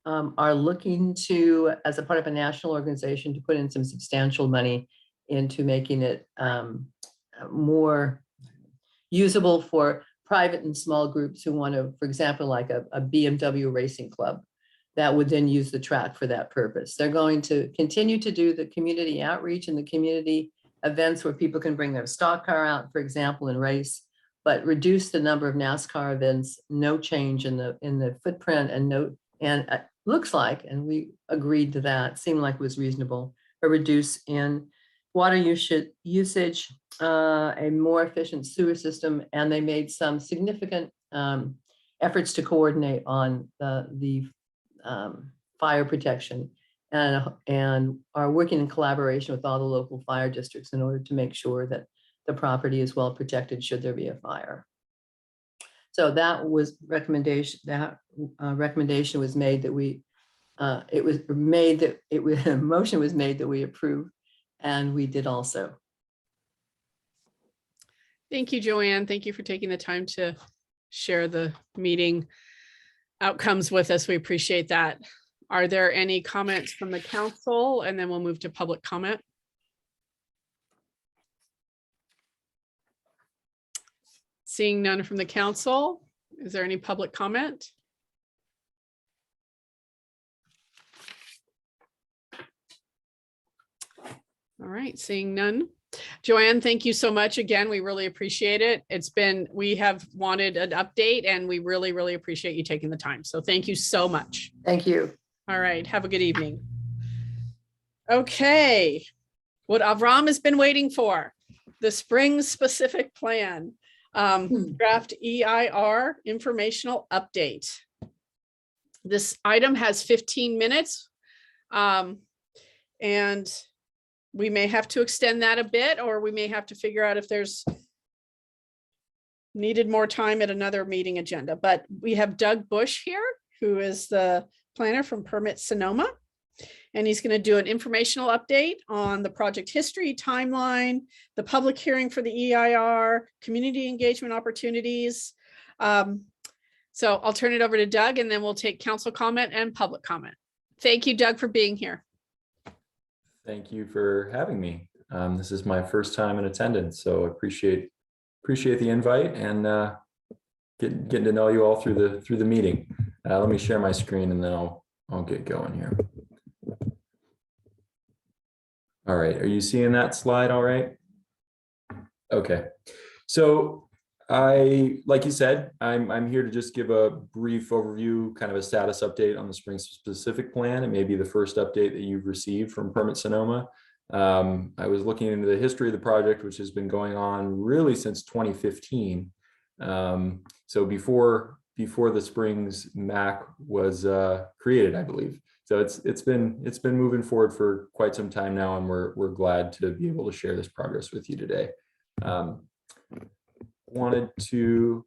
are looking to, as a part of a national organization, to put in some substantial money into making it more usable for private and small groups who want to, for example, like a BMW racing club that would then use the track for that purpose. They're going to continue to do the community outreach and the community events where people can bring their stock car out, for example, and race, but reduce the number of NASCAR events, no change in the footprint, and looks like, and we agreed to that, seemed like it was reasonable, a reduce in water usage, a more efficient sewer system, and they made some significant efforts to coordinate on the fire protection and are working in collaboration with all the local fire districts in order to make sure that the property is well protected should there be a fire. So that was recommendation. That recommendation was made that a motion was made that we approve, and we did also. Thank you, Joanne. Thank you for taking the time to share the meeting outcomes with us. We appreciate that. Are there any comments from the council? And then we'll move to public comment. Seeing none from the council, is there any public comment? All right, seeing none. Joanne, thank you so much again. We really appreciate it. We have wanted an update and we really, really appreciate you taking the time. So thank you so much. Thank you. All right, have a good evening. Okay, what Avram has been waiting for, the spring specific plan, draft EIR informational update. This item has 15 minutes and we may have to extend that a bit, or we may have to figure out if there's needed more time at another meeting agenda. But we have Doug Bush here, who is the planner from Permit Sonoma, and he's going to do an informational update on the project history, timeline, the public hearing for the EIR, community engagement opportunities. So I'll turn it over to Doug, and then we'll take council comment and public comment. Thank you, Doug, for being here. Thank you for having me. This is my first time in attendance, so I appreciate the invite and getting to know you all through the meeting. Let me share my screen and then I'll get going here. All right, are you seeing that slide all right? Okay, so like you said, I'm here to just give a brief overview, kind of a status update on the spring specific plan. It may be the first update that you've received from Permit Sonoma. I was looking into the history of the project, which has been going on really since 2015. So before the Springs MAC was created, I believe. So it's been moving forward for quite some time now, and we're glad to be able to share this progress with you today. Wanted to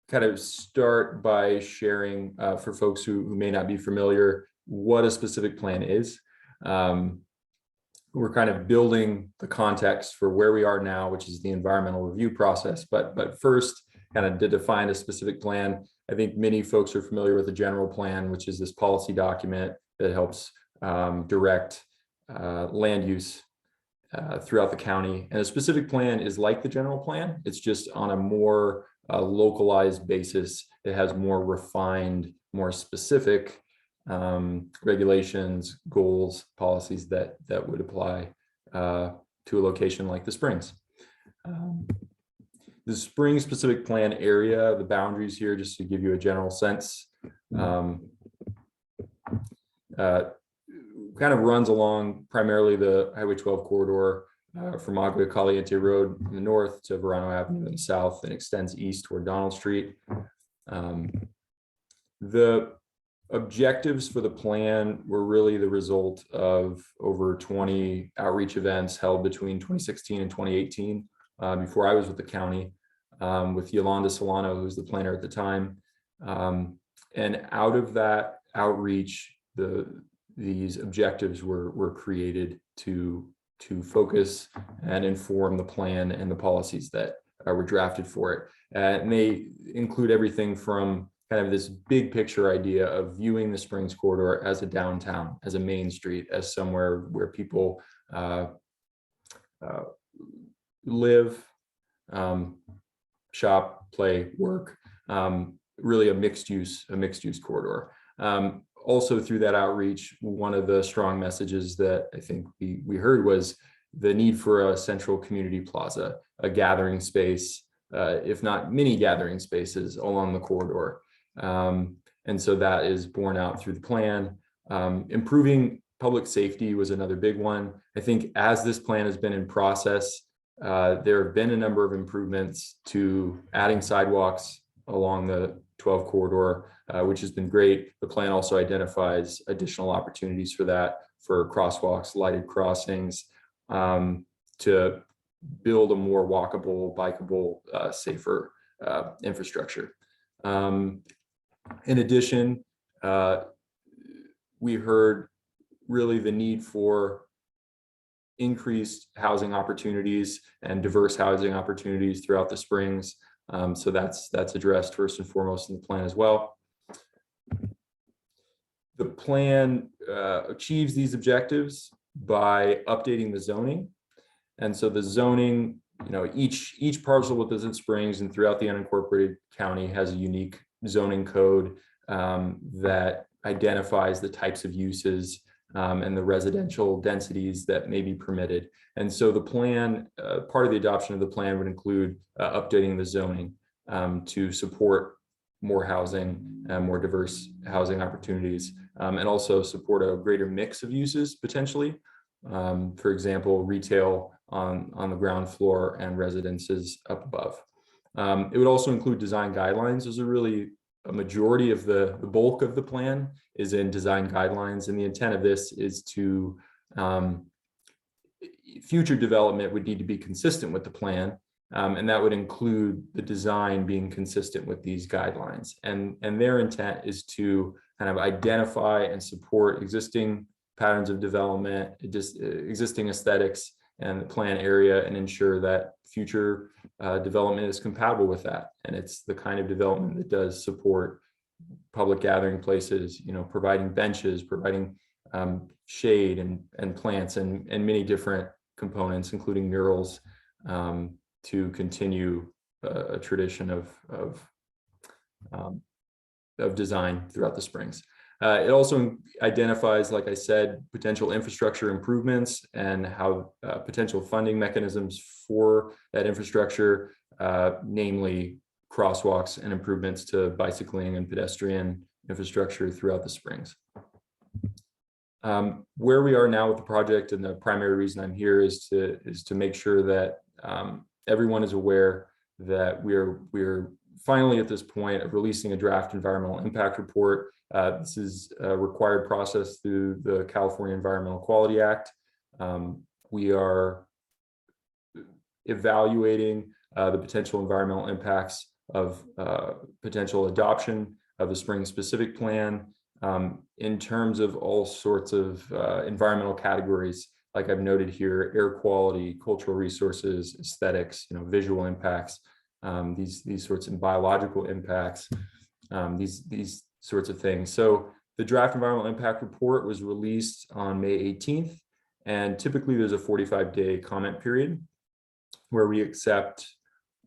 kind of start by sharing for folks who may not be familiar what a specific plan is. We're kind of building the context for where we are now, which is the environmental review process. But first, kind of to define a specific plan, I think many folks are familiar with the general plan, which is this policy document that helps direct land use throughout the county. And a specific plan is like the general plan. It's just on a more localized basis. It has more refined, more specific regulations, goals, policies that would apply to a location like the Springs. The Springs specific plan area, the boundaries here, just to give you a general sense, kind of runs along primarily the Highway 12 corridor from Agua Caliente Road in the north to Verano Avenue in the south, and extends east toward Donald Street. The objectives for the plan were really the result of over 20 outreach events held between 2016 and 2018 before I was with the county, with Yolanda Solano, who was the planner at the time. And out of that outreach, these objectives were created to focus and inform the plan and the policies that were drafted for it. And they include everything from kind of this big picture idea of viewing the Springs corridor as a downtown, as a main street, as somewhere where people live, shop, play, work, really a mixed use corridor. Also through that outreach, one of the strong messages that I think we heard was the need for a central community plaza, a gathering space, if not many gathering spaces along the corridor. And so that is borne out through the plan. Improving public safety was another big one. I think as this plan has been in process, there have been a number of improvements to adding sidewalks along the 12 corridor, which has been great. The plan also identifies additional opportunities for that, for crosswalks, lighted crossings, to build a more walkable, bikeable, safer infrastructure. In addition, we heard really the need for increased housing opportunities and diverse housing opportunities throughout the Springs. So that's addressed first and foremost in the plan as well. The plan achieves these objectives by updating the zoning. And so the zoning, each parcel within Springs and throughout the unincorporated county has a unique zoning code that identifies the types of uses and the residential densities that may be permitted. And so the plan, part of the adoption of the plan would include updating the zoning to support more housing, more diverse housing opportunities, and also support a greater mix of uses potentially. For example, retail on the ground floor and residences up above. It would also include design guidelines. Those are really a majority of the bulk of the plan is in design guidelines. And the intent of this is to, future development would need to be consistent with the plan. And that would include the design being consistent with these guidelines. And their intent is to kind of identify and support existing patterns of development, existing aesthetics and the plan area, and ensure that future development is compatible with that. And it's the kind of development that does support public gathering places, providing benches, providing shade and plants and many different components, including murals, to continue a tradition of design throughout the Springs. It also identifies, like I said, potential infrastructure improvements and how potential funding mechanisms for that infrastructure, namely crosswalks and improvements to bicycling and pedestrian infrastructure throughout the Springs. Where we are now with the project, and the primary reason I'm here is to make sure that everyone is aware that we're finally at this point of releasing a draft environmental impact report. This is a required process through the California Environmental Quality Act. We are evaluating the potential environmental impacts of potential adoption of the Springs specific plan in terms of all sorts of environmental categories, like I've noted here: air quality, cultural resources, aesthetics, visual impacts, these sorts of biological impacts, these sorts of things. So the draft environmental impact report was released on May 18th, and typically there's a 45-day comment period where we accept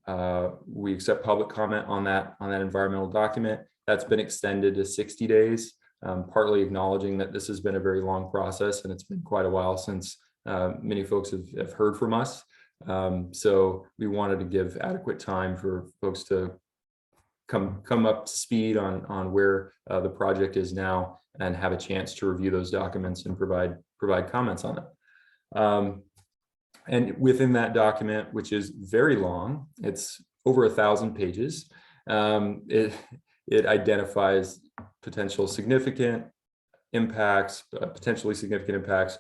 public comment on that environmental document. That's been extended to 60 days, partly acknowledging that this has been a very long process and it's been quite a while since many folks have heard from us. So we wanted to give adequate time for folks to come up to speed on where the project is now and have a chance to review those documents and provide comments on it. And within that document, which is very long, it's over 1,000 pages, it identifies potential significant impacts, potentially significant impacts,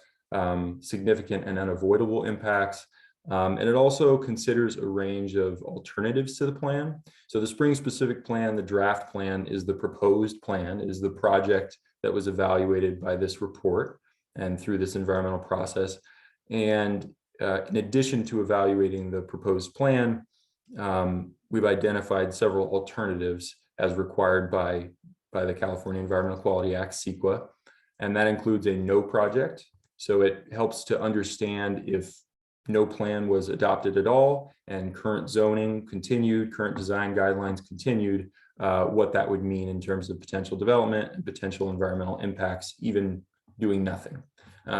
significant and unavoidable impacts. And it also considers a range of alternatives to the plan. So the Springs specific plan, the draft plan, is the proposed plan, is the project that was evaluated by this report and through this environmental process. And in addition to evaluating the proposed plan, we've identified several alternatives as required by the California Environmental Quality Act, CEQA. And that includes a no project. So it helps to understand if no plan was adopted at all and current zoning continued, current design guidelines continued, what that would mean in terms of potential development and potential environmental impacts, even doing nothing,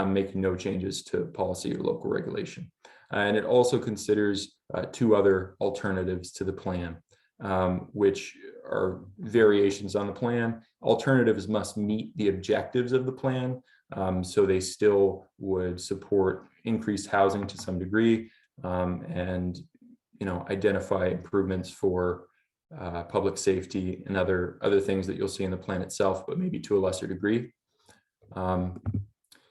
making no changes to policy or local regulation. And it also considers two other alternatives to the plan, which are variations on the plan. Alternatives must meet the objectives of the plan. So they still would support increased housing to some degree, and identify improvements for public safety and other things that you'll see in the plan itself, but maybe to a lesser degree.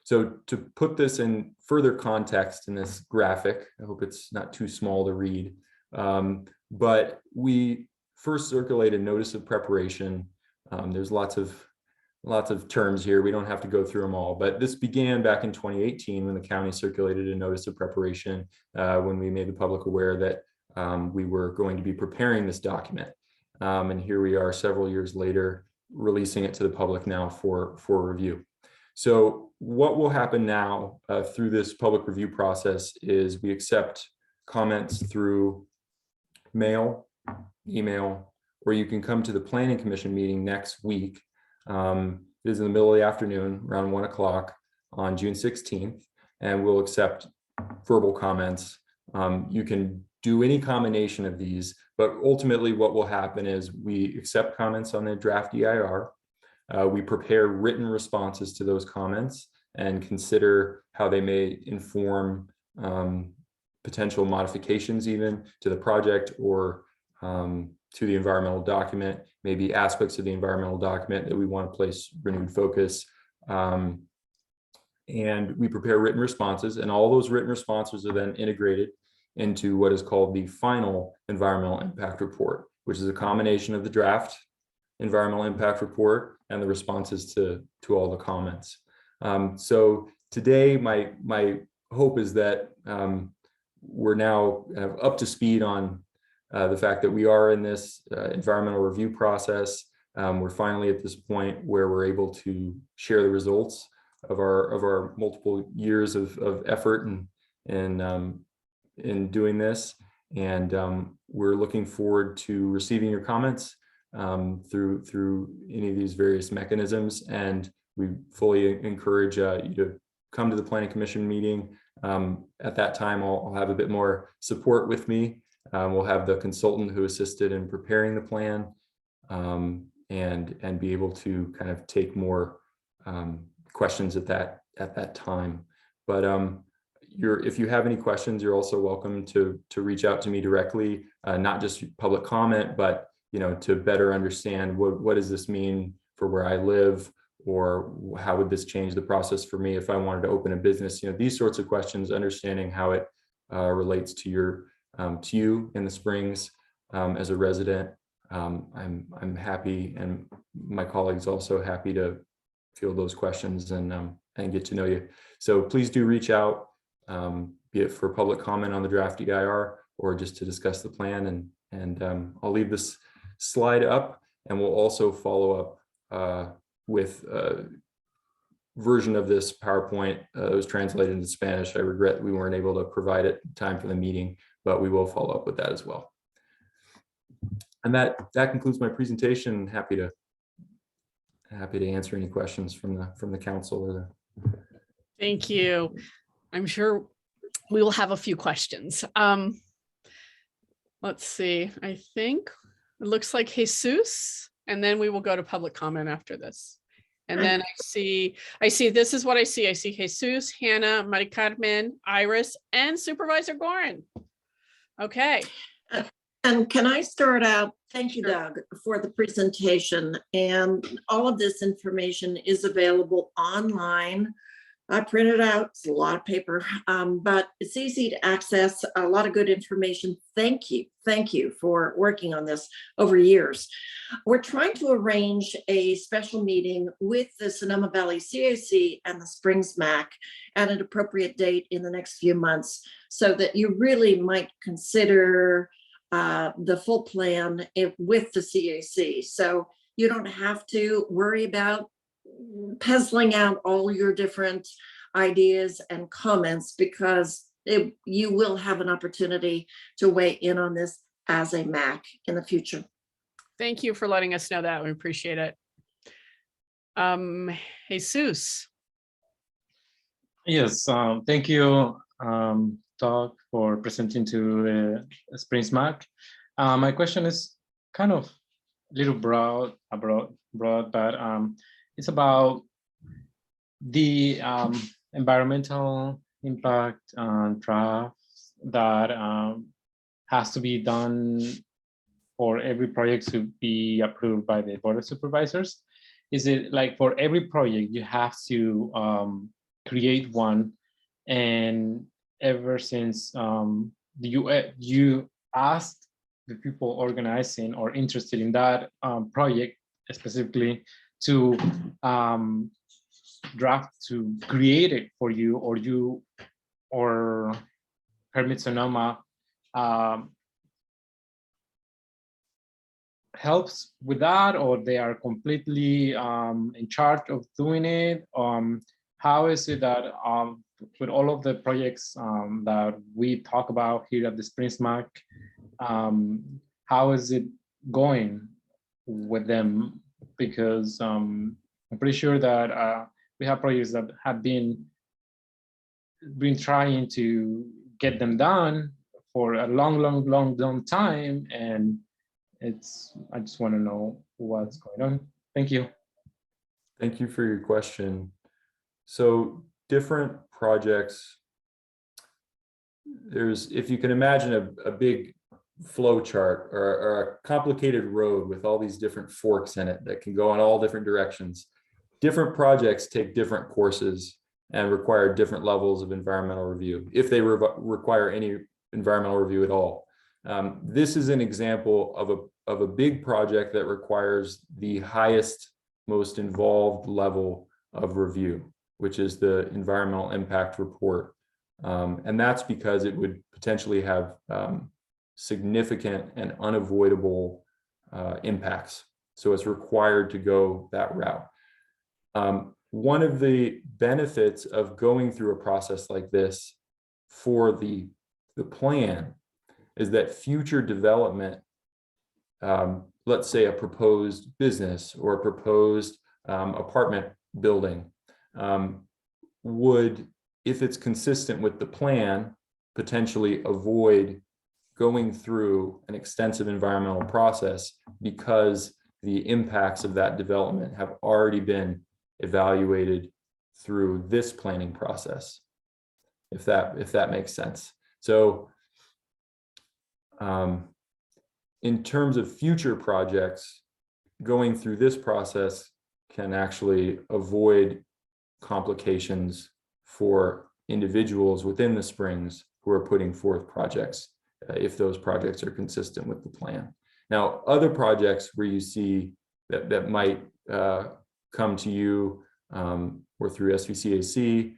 So to put this in further context in this graphic, I hope it's not too small to read, but we first circulated notice of preparation. There's lots of terms here. We don't have to go through them all, but this began back in 2018 when the county circulated a notice of preparation, when we made the public aware that we were going to be preparing this document. And here we are several years later, releasing it to the public now for review. So what will happen now through this public review process is we accept comments through mail, email, or you can come to the Planning Commission meeting next week. It is in the middle of the afternoon, around 1 o'clock on June 16th, and we'll accept verbal comments. You can do any combination of these, but ultimately what will happen is we accept comments on the draft EIR. We prepare written responses to those comments and consider how they may inform potential modifications even to the project or to the environmental document, maybe aspects of the environmental document that we want to place renewed focus. And we prepare written responses, and all those written responses are then integrated into what is called the final environmental impact report, which is a combination of the draft environmental impact report and the responses to all the comments. So today, my hope is that we're now up to speed on the fact that we are in this environmental review process. We're finally at this point where we're able to share the results of our multiple years of effort in doing this. And we're looking forward to receiving your comments through any of these various mechanisms. And we fully encourage you to come to the Planning Commission meeting. At that time, I'll have a bit more support with me. We'll have the consultant who assisted in preparing the plan, and be able to kind of take more questions at that time. But if you have any questions, you're also welcome to reach out to me directly, not just public comment, but to better understand what does this mean for where I live, or how would this change the process for me if I wanted to open a business? These sorts of questions, understanding how it relates to you in the Springs as a resident. I'm happy, and my colleagues also happy to field those questions and get to know you. So please do reach out, be it for public comment on the draft EIR or just to discuss the plan. And I'll leave this slide up, and we'll also follow up with a version of this PowerPoint that was translated into Spanish. I regret we weren't able to provide it in time for the meeting, but we will follow up with that as well. And that concludes my presentation. Happy to answer any questions from the council or the. Thank you. I'm sure we will have a few questions. Let's see. I think it looks like Jesus, and then we will go to public comment after this. And then I see, this is what I see. I see Jesus, Hannah, Mari Carmen, Iris, and Supervisor Gorin. Okay. And can I start out? Thank you, Doug, for the presentation. And all of this information is available online. I printed out, it's a lot of paper, but it's easy to access, a lot of good information. Thank you for working on this over years. We're trying to arrange a special meeting with the Sonoma Valley CAC and the Springs MAC at an appropriate date in the next few months, so that you really might consider the full plan with the CAC. So you don't have to worry about puzzling out all your different ideas and comments, because you will have an opportunity to weigh in on this as a MAC in the future. Thank you for letting us know that. We appreciate it. Jesus. Yes, thank you, Doug, for presenting to the Springs MAC. My question is kind of a little broad, but it's about the environmental impact draft that has to be done for every project to be approved by the Board of Supervisors. Is it like for every project you have to create one, and ever since you asked the people organizing or interested in that project specifically to draft, to create it for you, or Permit Sonoma helps with that, or they are completely in charge of doing it? How is it that with all of the projects that we talk about here at the Springs MAC, how is it going with them? Because I'm pretty sure that we have projects that have been trying to get them done for a long time, and I just want to know what's going on. Thank you. Thank you for your question. So different projects, if you can imagine a big flow chart or a complicated road with all these different forks in it that can go in all different directions. Different projects take different courses and require different levels of environmental review, if they require any environmental review at all. This is an example of a big project that requires the highest, most involved level of review, which is the environmental impact report. And that's because it would potentially have significant and unavoidable impacts. So it's required to go that route. One of the benefits of going through a process like this for the plan is that future development, let's say a proposed business or a proposed apartment building, would, if it's consistent with the plan, potentially avoid going through an extensive environmental process because the impacts of that development have already been evaluated through this planning process, if that makes sense. So in terms of future projects, going through this process can actually avoid complications for individuals within the Springs who are putting forth projects, if those projects are consistent with the plan. Now, other projects where you see that might come to you or through SVCAC,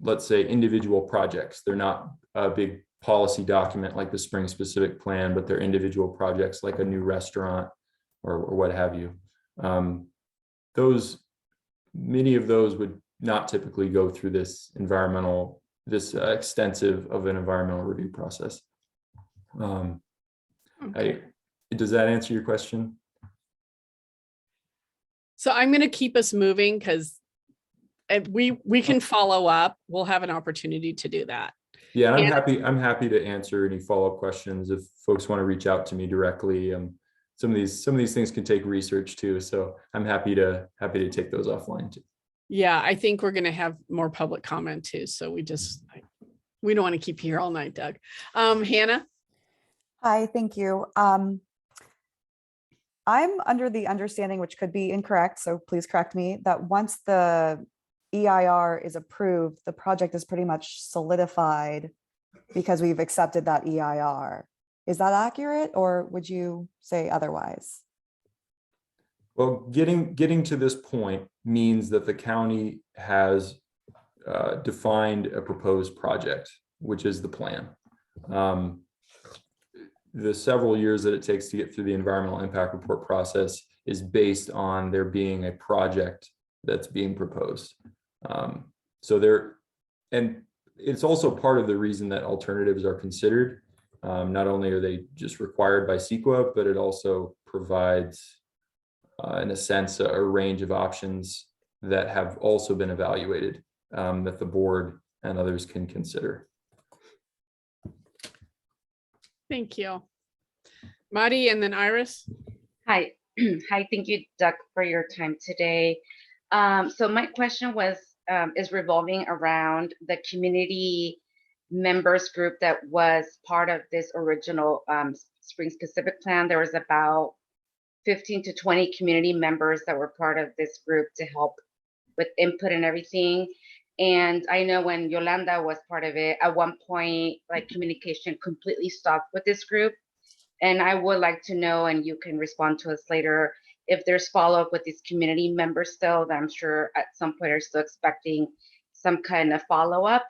let's say individual projects. They're not a big policy document like the Spring specific plan, but they're individual projects like a new restaurant or what have you. Many of those would not typically go through this extensive of an environmental review process. Does that answer your question? So I'm going to keep us moving because we can follow up. We'll have an opportunity to do that. Yeah, and I'm happy to answer any follow-up questions if folks want to reach out to me directly. Some of these things can take research too, so I'm happy to take those offline too. Yeah, I think we're going to have more public comment too. So we don't want to keep you here all night, Doug. Hannah. Hi, thank you. I'm under the understanding, which could be incorrect, so please correct me, that once the EIR is approved, the project is pretty much solidified because we've accepted that EIR. Is that accurate, or would you say otherwise? Well, getting to this point means that the county has defined a proposed project, which is the plan. The several years that it takes to get through the environmental impact report process is based on there being a project that's being proposed. So there, and it's also part of the reason that alternatives are considered. Not only are they just required by CEQA, but it also provides, in a sense, a range of options that have also been evaluated, that the board and others can consider. Thank you. Mari and then Iris. Hi, hi, thank you, Doug, for your time today. So my question was, is revolving around the community members group that was part of this original Springs Pacific plan. There was about 15 to 20 community members that were part of this group to help with input and everything. And I know when Yolanda was part of it, at one point, like communication completely stopped with this group. And I would like to know, and you can respond to us later, if there's follow-up with these community members still, that I'm sure at some point are still expecting some kind of follow-up.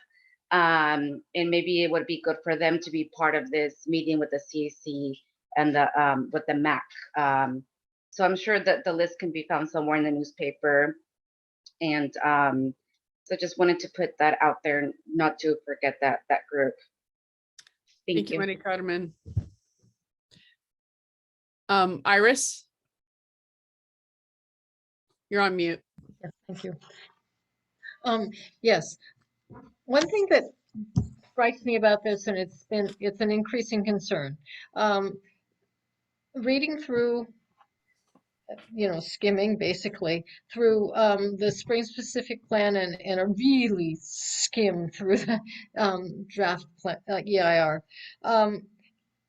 And maybe it would be good for them to be part of this meeting with the CAC and the with the MAC. So I'm sure that the list can be found somewhere in the newspaper. And so just wanted to put that out there, not to forget that group. Thank you. Maria Carmen. Iris, you're on mute. Yeah, thank you. Yes, one thing that strikes me about this, and it's an increasing concern. Reading through, skimming basically through the Springs Pacific plan and a really skim through the draft plan, EIR.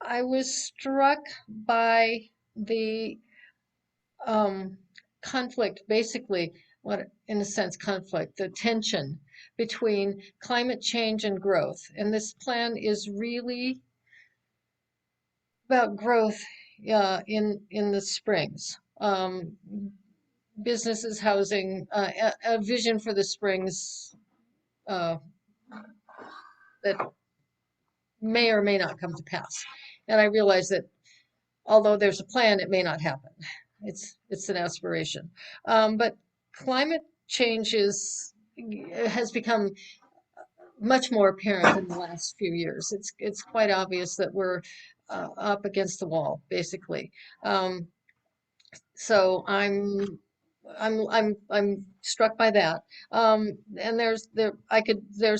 I was struck by the conflict, basically, in a sense, conflict, the tension between climate change and growth. And this plan is really about growth in the Springs. Businesses, housing, a vision for the Springs that may or may not come to pass. And I realize that although there's a plan, it may not happen. It's an aspiration. But climate change has become much more apparent in the last few years. It's quite obvious that we're up against the wall, basically. So I'm struck by that. And there's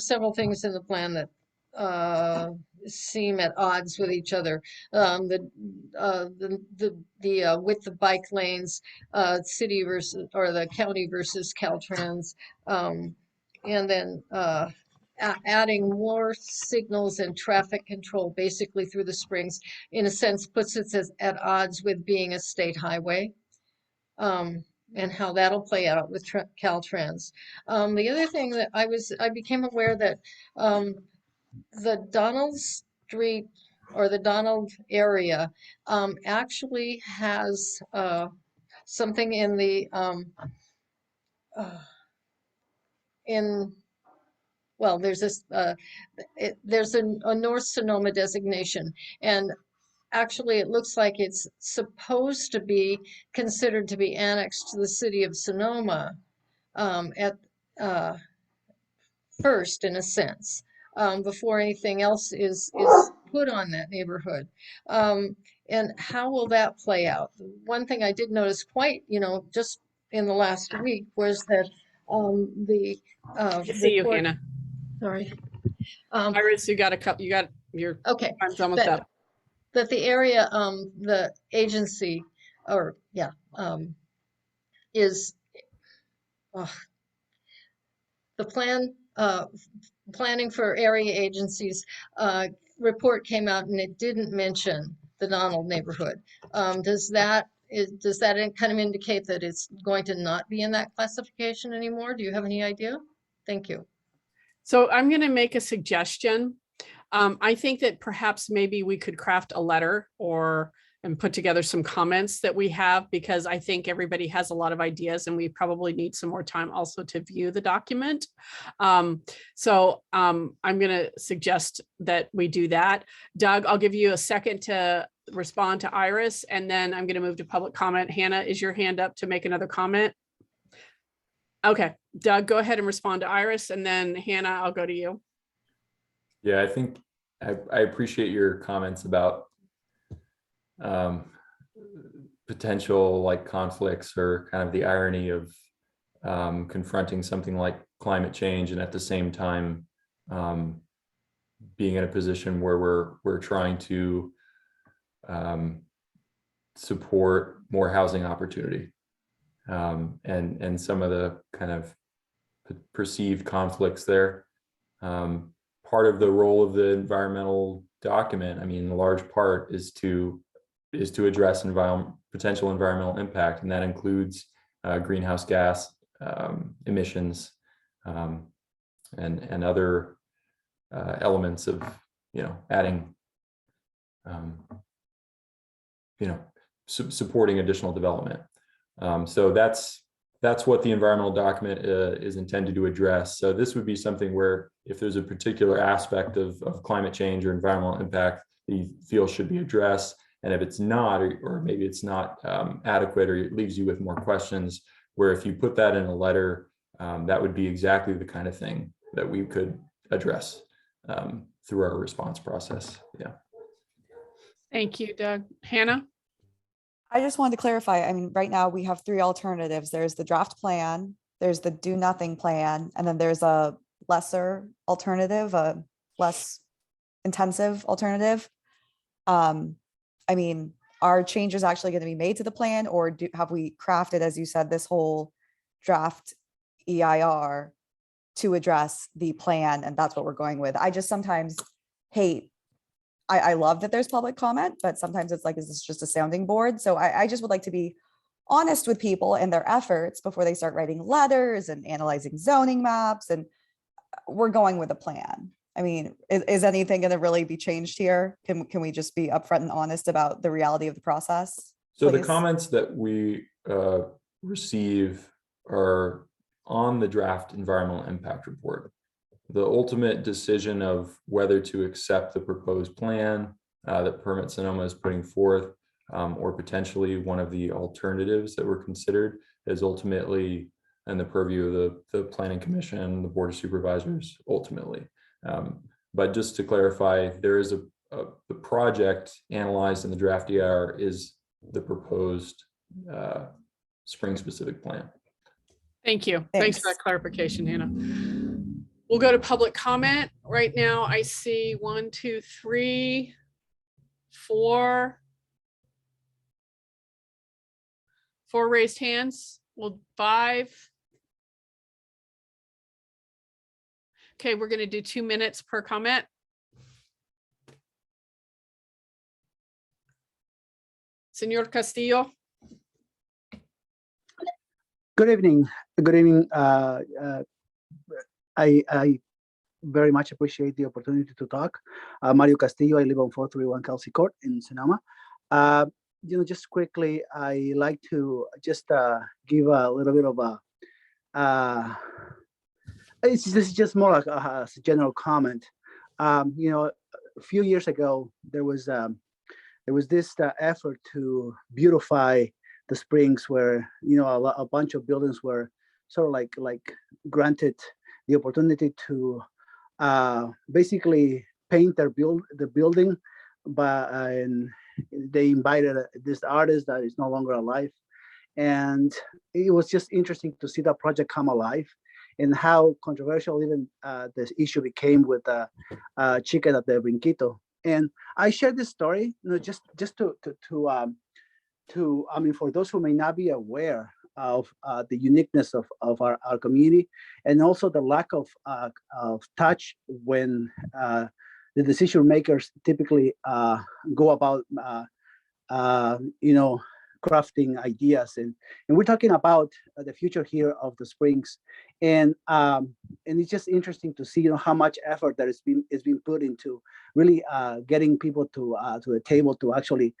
several things in the plan that seem at odds with each other. With the bike lanes, city versus, or the county versus Caltrans, and then adding more signals and traffic control basically through the Springs, in a sense, puts it at odds with being a state highway. And how that'll play out with Caltrans. The other thing that I became aware that the Donald Street or the Donald area actually has something in the there's this there's a North Sonoma designation, and actually it looks like it's supposed to be considered to be annexed to the city of Sonoma at first, in a sense, before anything else is put on that neighborhood. And how will that play out? One thing I did notice just in the last week was that I see you, Hannah. Sorry. Iris, you got your okay. time's almost up. That the area, the agency, is the planning for area agencies report came out, and it didn't mention the Donald neighborhood. Does that kind of indicate that it's going to not be in that classification anymore? Do you have any idea? Thank you. So I'm going to make a suggestion. I think that perhaps maybe we could craft a letter and put together some comments that we have, because I think everybody has a lot of ideas and we probably need some more time also to view the document. So I'm going to suggest that we do that. Doug, I'll give you a second to respond to Iris, and then I'm going to move to public comment. Hannah, is your hand up to make another comment? Okay, Doug, go ahead and respond to Iris, and then Hannah, I'll go to you. Yeah, I think I appreciate your comments about potential like conflicts or kind of the irony of confronting something like climate change and at the same time being in a position where we're trying to support more housing opportunity and some of the kind of perceived conflicts there. Part of the role of the environmental document, I mean, a large part is to address potential environmental impact, and that includes greenhouse gas emissions and other elements of, adding, supporting additional development. So that's what the environmental document is intended to address. So this would be something where if there's a particular aspect of climate change or environmental impact that you feel should be addressed, and if it's not, or maybe it's not adequate, or it leaves you with more questions, where if you put that in a letter, that would be exactly the kind of thing that we could address through our response process. Yeah. Thank you, Doug. Hannah? I just wanted to clarify, I mean, right now we have three alternatives. There's the draft plan, there's the do nothing plan, and then there's a lesser alternative, a less intensive alternative. I mean, are changes actually going to be made to the plan, or have we crafted, as you said, this whole draft EIR to address the plan, and that's what we're going with? I just sometimes hate, I love that there's public comment, but sometimes it's like, is this just a sounding board? So I just would like to be honest with people and their efforts before they start writing letters and analyzing zoning maps, and we're going with a plan. I mean, is anything going to really be changed here? Can we just be upfront and honest about the reality of the process? So the please? comments that we receive are on the draft environmental impact report. The ultimate decision of whether to accept the proposed plan that Permit Sonoma is putting forth, or potentially one of the alternatives that were considered, is ultimately in the purview of the Planning Commission, the Board of Supervisors, ultimately. But just to clarify, there is the project analyzed in the draft EIR is the proposed spring-specific plan. Thank you. Thanks for that clarification, Hannah. We'll go to public comment. Right now, I see 1, 2, 3, 4 raised hands. Well, 5. Okay, we're going to do 2 minutes per comment. Señor Castillo. Good evening. Good evening. I very much appreciate the opportunity to talk. Mario Castillo, I live on 431 Kelsey Court in Sonoma. Just quickly, I like to just give a little bit of a, this is just more like a general comment. A few years ago, there was this effort to beautify the springs, where a bunch of buildings were sort of like granted the opportunity to basically paint the building, and they invited this artist that is no longer alive, and it was just interesting to see that project come alive, and how controversial even this issue became with Chicken at the Brinquito. And I shared this story, just to I mean, for those who may not be aware of the uniqueness of our community, and also the lack of touch when the decision makers typically go about crafting ideas, and we're talking about the future here of the springs, and it's just interesting to see how much effort that is being put into really getting people to the table to actually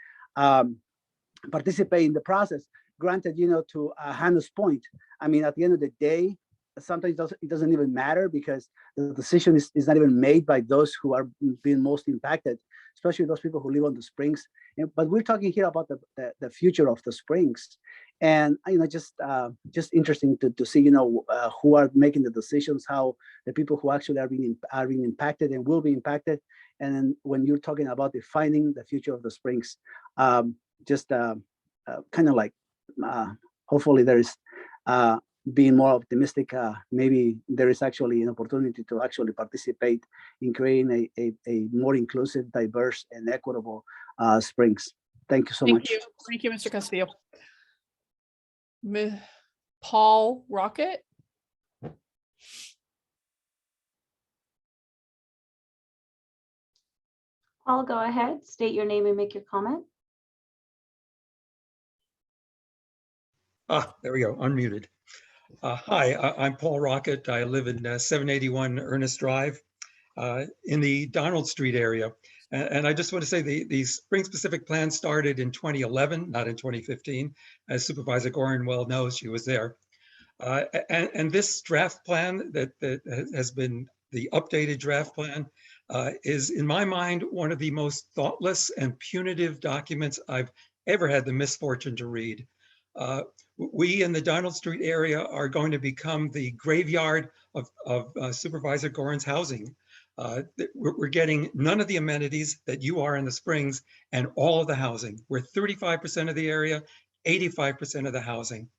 participate in the process. Granted, to Hannah's point, I mean, at the end of the day, sometimes it doesn't even matter, because the decision is not even made by those who are being most impacted. especially those people who live on the Springs. But we're talking here about the future of the Springs, and just interesting to see who are making the decisions, how the people who actually are being impacted and will be impacted. And then when you're talking about defining the future of the Springs, kind of like hopefully there is being more optimistic. Maybe there is actually an opportunity to actually participate in creating a more inclusive, diverse, and equitable Springs. Thank you so much. Thank you, Mr. Castillo. Paul Rocket. Paul, go ahead, state your name and make your comment. There we go, unmuted. Hi, I'm Paul Rocket. I live in 781 Ernest Drive in the Donald Street area. And I just want to say the Spring Specific Plan started in 2011, not in 2015, as Supervisor Gorin well knows, she was there. And this draft plan that has been the updated draft plan is, in my mind, one of the most thoughtless and punitive documents I've ever had the misfortune to read. We in the Donald Street area are going to become the graveyard of Supervisor Gorin's housing. We're getting none of the amenities that you are in the Springs and all of the housing. We're 35% of the area, 85% of the housing.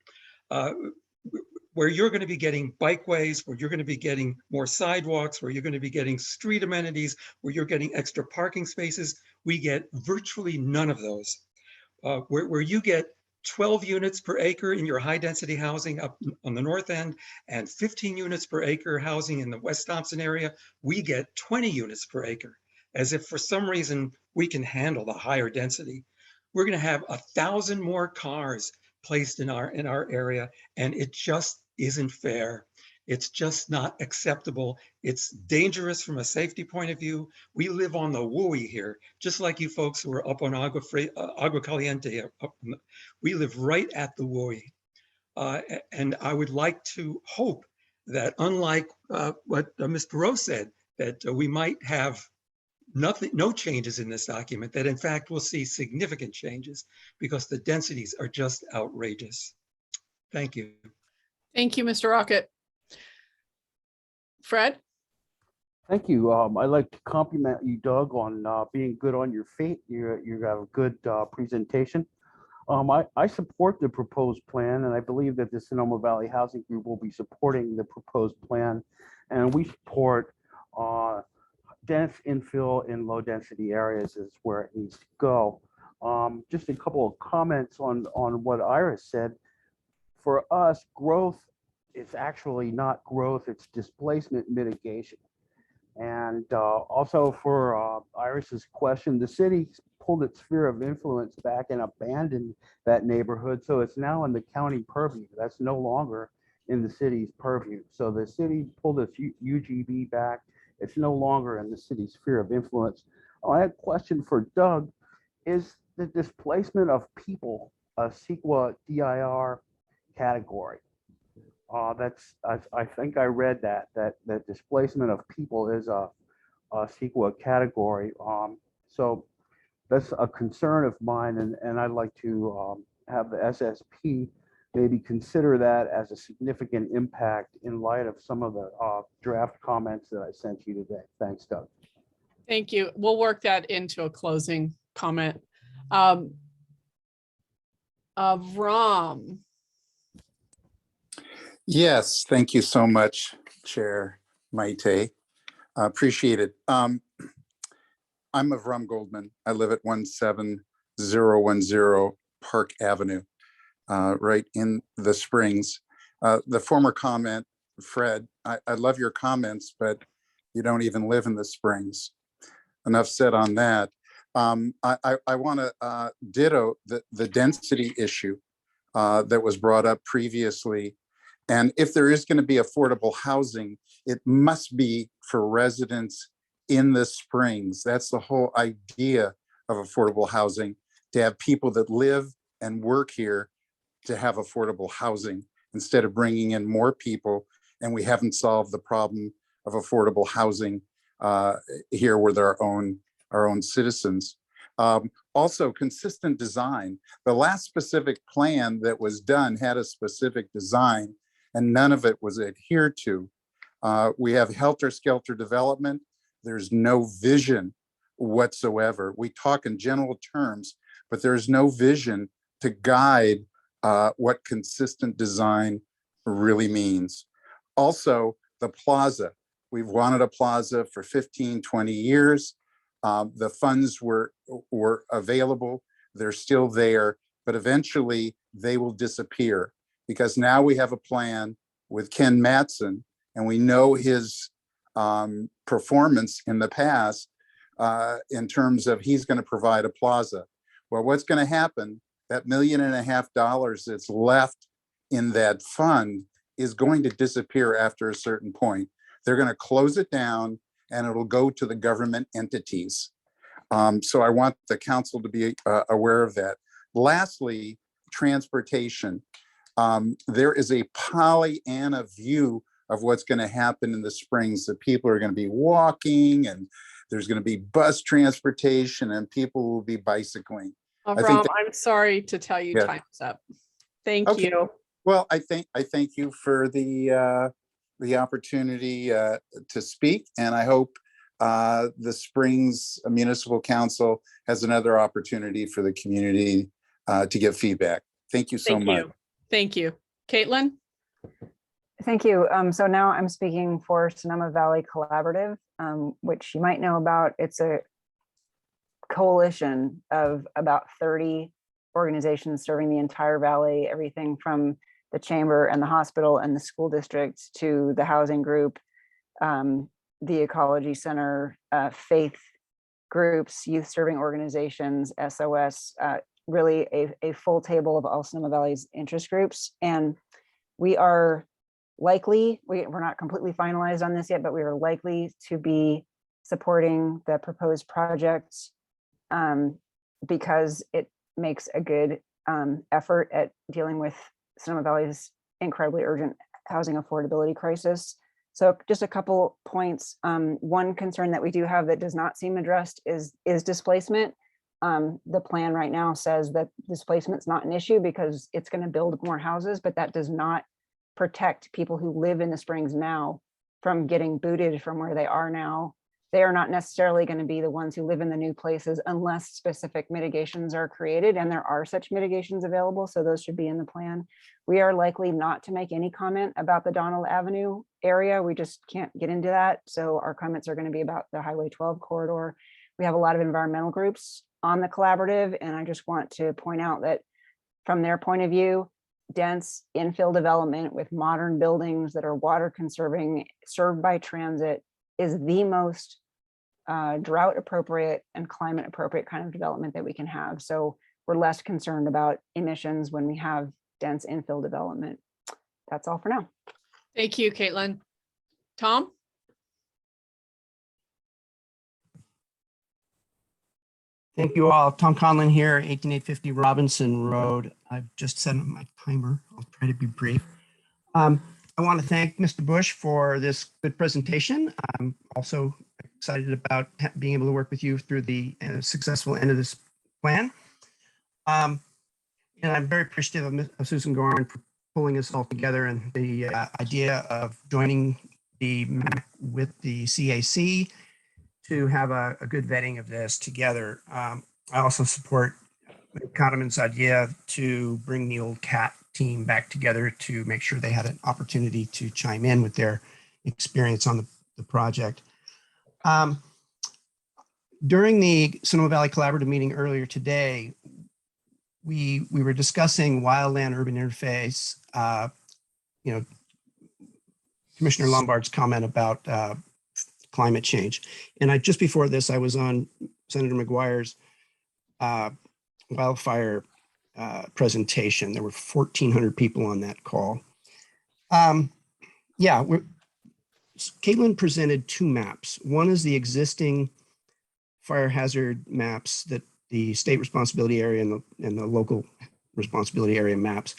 Where you're going to be getting bikeways, where you're going to be getting more sidewalks, where you're going to be getting street amenities, where you're getting extra parking spaces, we get virtually none of those. Where you get 12 units per acre in your high density housing up on the north end and 15 units per acre housing in the West Thompson area, we get 20 units per acre, as if for some reason we can handle the higher density. We're going to have 1,000 more cars placed in our area, and it just isn't fair. It's just not acceptable. It's dangerous from a safety point of view. We live on the Wooey here, just like you folks who are up on Agua Caliente. We live right at the Wooey. And I would like to hope that, unlike what Ms. Perot said, that we might have no changes in this document, that in fact we'll see significant changes because the densities are just outrageous. Thank you. Thank you, Mr. Rocket. Fred? Thank you. I'd like to compliment you, Doug, on being good on your feet. You have a good presentation. I support the proposed plan, and I believe that the Sonoma Valley Housing Group will be supporting the proposed plan. And we support dense infill in low density areas is where it needs to go. Just a couple of comments on what Iris said. For us, growth is actually not growth, it's displacement mitigation. And also for Iris's question, the city pulled its sphere of influence back and abandoned that neighborhood. So it's now in the county purview. That's no longer in the city's purview. So the city pulled its UGB back. It's no longer in the city's sphere of influence. I had a question for Doug. Is the displacement of people a CEQA DIR category? I think I read that displacement of people is a CEQA category. So that's a concern of mine, and I'd like to have the SSP maybe consider that as a significant impact in light of some of the draft comments that I sent you today. Thanks, Doug. Thank you. We'll work that into a closing comment. Ram. Yes, thank you so much, Chair Maite. Appreciate it. I'm Avram Goldman. I live at 17010 Park Avenue, right in the Springs. The former comment, Fred, I love your comments, but you don't even live in the Springs. Enough said on that. I want to ditto the density issue that was brought up previously. And if there is going to be affordable housing, it must be for residents in the Springs. That's the whole idea of affordable housing, to have people that live and work here to have affordable housing instead of bringing in more people. And we haven't solved the problem of affordable housing here with our own our own citizens. Also, consistent design. The last specific plan that was done had a specific design, and none of it was adhered to. We have helter-skelter development. There's no vision whatsoever. We talk in general terms, but there's no vision to guide what consistent design really means. Also, the plaza. We've wanted a plaza for 15, 20 years. The funds were available. They're still there, but eventually they will disappear because now we have a plan with Ken Mattson, and we know his performance in the past in terms of he's going to provide a plaza. Well, what's going to happen? That $1.5 million that's left in that fund is going to disappear after a certain point. They're going to close it down and it'll go to the government entities. So I want the council to be aware of that. Lastly, transportation. There is a Pollyanna view of what's going to happen in the Springs, that people are going to be walking and there's going to be bus transportation and people will be bicycling. Avram, I'm sorry to tell you Yeah. time's up. Thank Okay. you. Well, I thank you for the opportunity to speak, and I hope the Springs Municipal Council has another opportunity for the community to give feedback. Thank you so Thank much. you. Thank you. Caitlin? Thank you. So now I'm speaking for Sonoma Valley Collaborative, which you might know about. It's a coalition of about 30 organizations serving the entire valley, everything from the chamber and the hospital and the school district to the housing group, the ecology center, faith groups, youth serving organizations, SOS, really a full table of all Sonoma Valley's interest groups. And we are likely, we're not completely finalized on this yet, but we are likely to be supporting the proposed project because it makes a good effort at dealing with Sonoma Valley's incredibly urgent housing affordability crisis. So just a couple points. One concern that we do have that does not seem addressed is displacement. The plan right now says that displacement is not an issue because it's going to build more houses, but that does not protect people who live in the Springs now from getting booted from where they are now. They are not necessarily going to be the ones who live in the new places unless specific mitigations are created, and there are such mitigations available, so those should be in the plan. We are likely not to make any comment about the Donald Avenue area. We just can't get into that. So our comments are going to be about the Highway 12 corridor. We have a lot of environmental groups on the collaborative, and I just want to point out that from their point of view, dense infill development with modern buildings that are water conserving, served by transit, is the most drought appropriate and climate appropriate kind of development that we can have. So we're less concerned about emissions when we have dense infill development. That's all for now. Thank you, Caitlin. Tom? Thank you all. Tom Conlon here, 18850 Robinson Road. I've just set up my timer. I'll try to be brief. I want to thank Mr. Bush for this good presentation. I'm also excited about being able to work with you through the successful end of this plan. And I'm very appreciative of Susan Gorin for pulling us all together and the idea of joining the MAC with the CAC to have a good vetting of this together. I also support Kahneman's idea to bring the old CAT team back together to make sure they had an opportunity to chime in with their experience on the project. During the Sonoma Valley Collaborative meeting earlier today, we were discussing wildland urban interface, Commissioner Lombard's comment about climate change. And just before this, I was on Senator McGuire's wildfire presentation. There were 1,400 people on that call. Caitlin presented two maps. One is the existing fire hazard maps that the state responsibility area and the local responsibility area maps,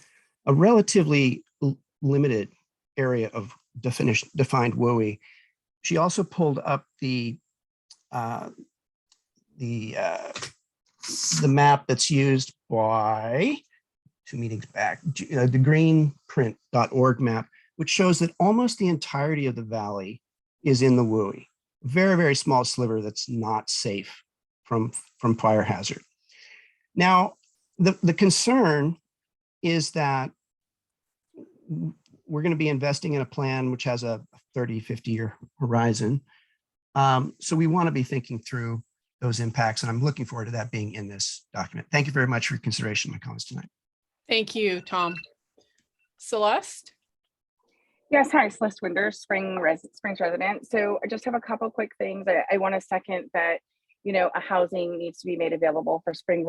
a relatively limited area of defined WOE. She also pulled up the the map that's used by 2 meetings back, the greenprint.org map, which shows that almost the entirety of the valley is in the WUI. Very, very small sliver that's not safe from fire hazard. Now, the concern is that we're going to be investing in a plan which has a 30, 50-year horizon. So we want to be thinking through those impacts, and I'm looking forward to that being in this document. Thank you very much for your consideration of my comments tonight. Thank you, Tom. Celeste? Yes, hi, Celeste Winder, Springs resident. So I just have a couple quick things. I want to second that, you know, a housing needs to be made available for spring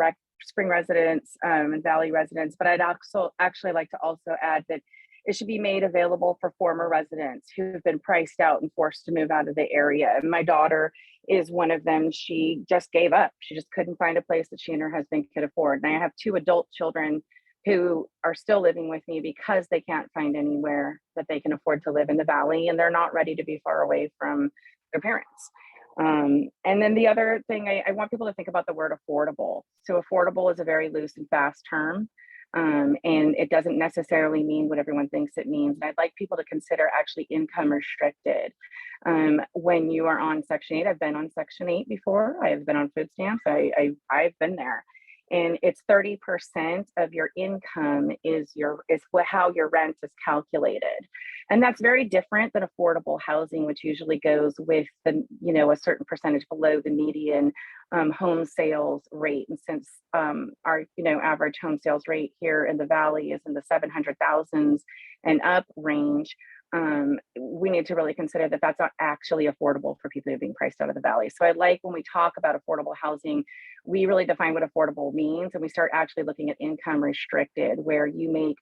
residents and Valley residents. But I'd also actually like to also add that it should be made available for former residents who've been priced out and forced to move out of the area. And my daughter is one of them. She just gave up. She just couldn't find a place that she and her husband could afford. And I have 2 adult children who are still living with me because they can't find anywhere that they can afford to live in the Valley, and they're not ready to be far away from their parents. And then the other thing, I want people to think about the word affordable. So affordable is a very loose and fast term, and it doesn't necessarily mean what everyone thinks it means. And I'd like people to consider actually income restricted. When you are on Section 8, I've been on Section 8 before. I have been on food stamps. I've been there. And it's 30% of your income is how your rent is calculated. And that's very different than affordable housing, which usually goes with the, you know, a certain percentage below the median home sales rate. And since our, you know, average home sales rate here in the Valley is in the 700,000s and up range, we need to really consider that that's not actually affordable for people who are being priced out of the Valley. So I like when we talk about affordable housing, we really define what affordable means, and we start actually looking at income restricted, where you make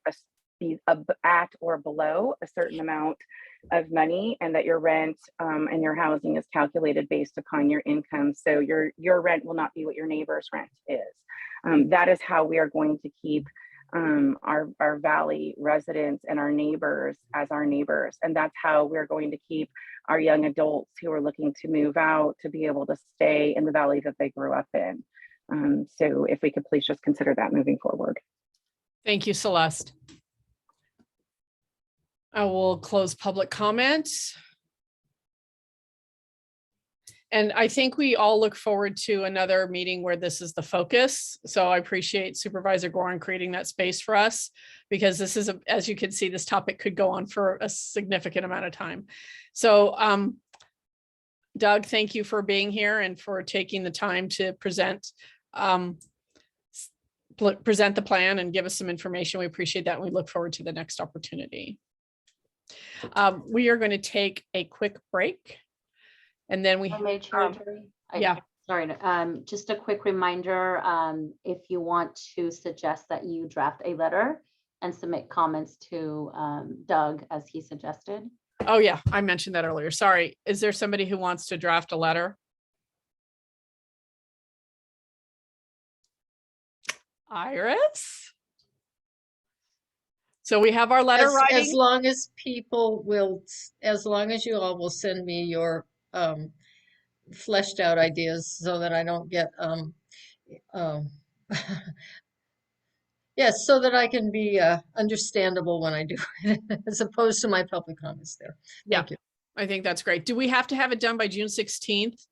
at or below a certain amount of money, and that your rent and your housing is calculated based upon your income. So your rent will not be what your neighbor's rent is. That is how we are going to keep our Valley residents and our neighbors as our neighbors. And that's how we're going to keep our young adults who are looking to move out to be able to stay in the Valley that they grew up in. So if we could please just consider that moving forward. Thank you, Celeste. I will close public comment. And I think we all look forward to another meeting where this is the focus. So I appreciate Supervisor Gorin creating that space for us, because this is, as you can see, this topic could go on for a significant amount of time. So Doug, thank you for being here and for taking the time to present the plan and give us some information. We appreciate that. And we look forward to the next opportunity. We are going to take a quick break. And then we yeah. Sorry, just a quick reminder, if you want to suggest that you draft a letter and submit comments to Doug, as he suggested. Oh yeah, I mentioned that earlier. Sorry. Is there somebody who wants to draft a letter? Iris? So we have our letter writing. As long as people will, as long as you all will send me your fleshed out ideas so that I don't get yes, so that I can be understandable when I do it, as opposed to my public comments there. Thank you. I think that's great. Do we have to have it done by June 16th?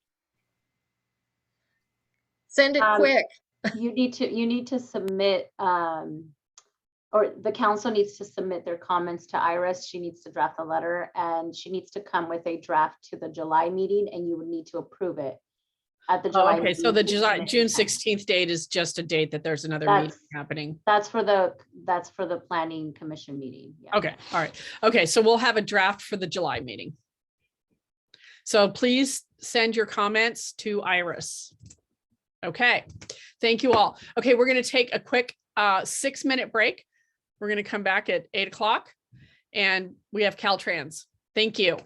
Send it quick. You need to submit or the council needs to submit their comments to Iris. She needs to draft a letter, and she needs to come with a draft to the July meeting, and you would need to approve it at the July okay, meeting. so the June 16th date is just a date that there's another meeting happening. That's for the planning commission meeting. Yeah. Okay, all right. Okay, so we'll have a draft for the July meeting. So please send your comments to Iris. Okay, thank you all. Okay, we're going to take a quick 6-minute break. We're going to come back at 8 o'clock, and we have Caltrans. Thank you.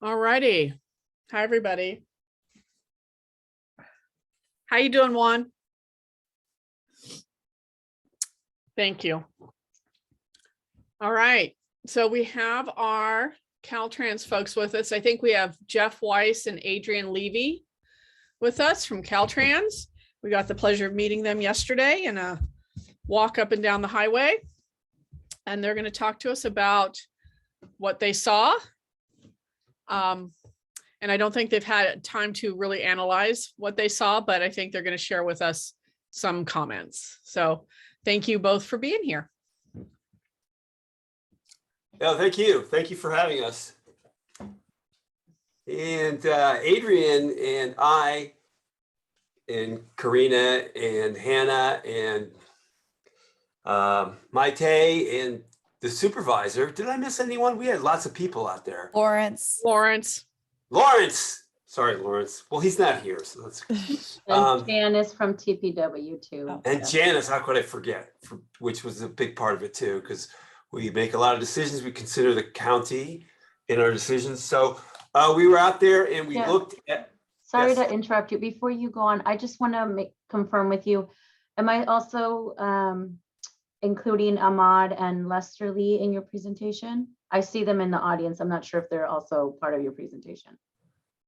All righty. Hi, everybody. How you doing, Juan? Thank you. All right. So we have our Caltrans folks with us. I think we have Jeff Weiss and Adrian Levy with us from Caltrans. We got the pleasure of meeting them yesterday in a walk up and down the highway. And they're going to talk to us about what they saw. And I don't think they've had time to really analyze what they saw, but I think they're going to share with us some comments. So thank you both for being here. Oh, thank you. Thank you for having us. And Adrian and I and Karina and Hannah and Maite and the supervisor. Did I miss anyone? We had lots of people out there. Lawrence. Lawrence. Sorry, Lawrence. Well, he's not here, so that's And Janice from TPW too. and Janice. How could I forget? Which was a big part of it too, because we make a lot of decisions. We consider the county in our decisions. So we were out there and we Yeah. looked at. Sorry Yes. to interrupt you. Before you go on, I just want to confirm with you. Am I also including Ahmad and Lester Lee in your presentation? I see them in the audience. I'm not sure if they're also part of your presentation.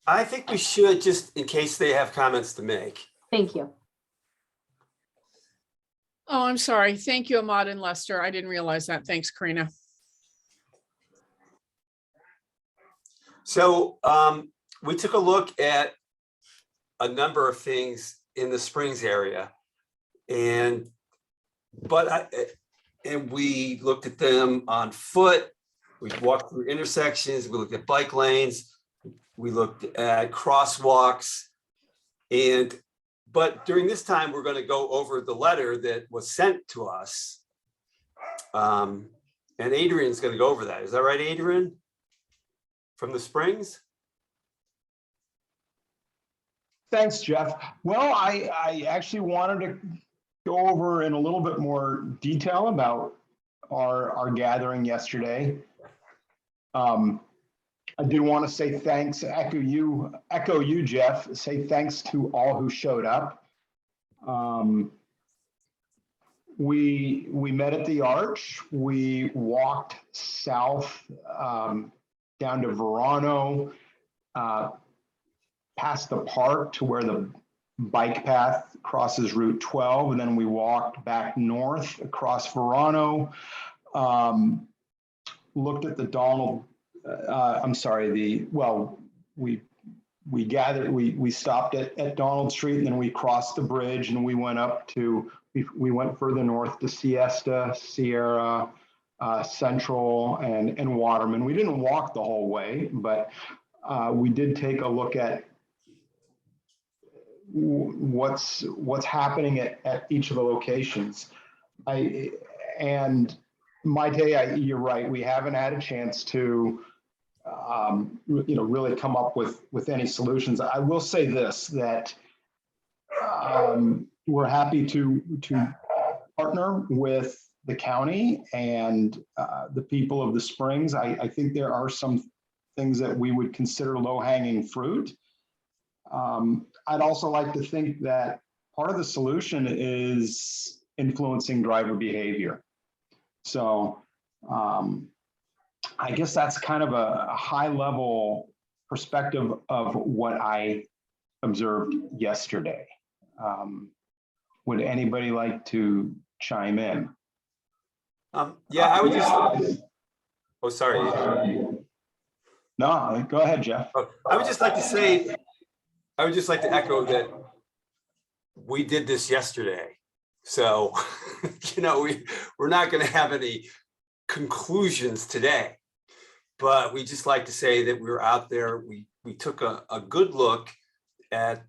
I think we should, just in case they have comments to make. Thank you. Oh, I'm sorry. Thank you, Ahmad and Lester. I didn't realize that. Thanks, Karina. So we took a look at a number of things in the Springs area, and we looked at them on foot. We walked through intersections. We looked at bike lanes. We looked at crosswalks, but during this time, we're going to go over the letter that was sent to us. And Adrian's going to go over that. Is that right, Adrian? From the Springs? Thanks, Jeff. Well, I actually wanted to go over in a little bit more detail about our gathering yesterday. I did want to say thanks, echo you, Jeff, say thanks to all who showed up. We met at the Arch. We walked south down to Verano, past the park to where the bike path crosses Route 12, and then we walked back north across Verano, looked at the Donald, we stopped at Donald Street, and then we crossed the bridge and we went up to, we went further north to Siesta, Sierra, Central, and Waterman. We didn't walk the whole way, but we did take a look at what's happening at each of the locations. And Maite, you're right. We haven't had a chance to, really come up with any solutions. I will say this, that we're happy to partner with the county and the people of the Springs. I think there are some things that we would consider low-hanging fruit. I'd also like to think that part of the solution is influencing driver behavior. So I guess that's kind of a high-level perspective of what I observed yesterday. Would anybody like to chime in? Yeah, I would just. Oh, sorry. No, go ahead, Jeff. I would just like to say, I would just like to echo that we did this yesterday. So, we're not going to have any conclusions today, but we just like to say that we were out there. We took a good look at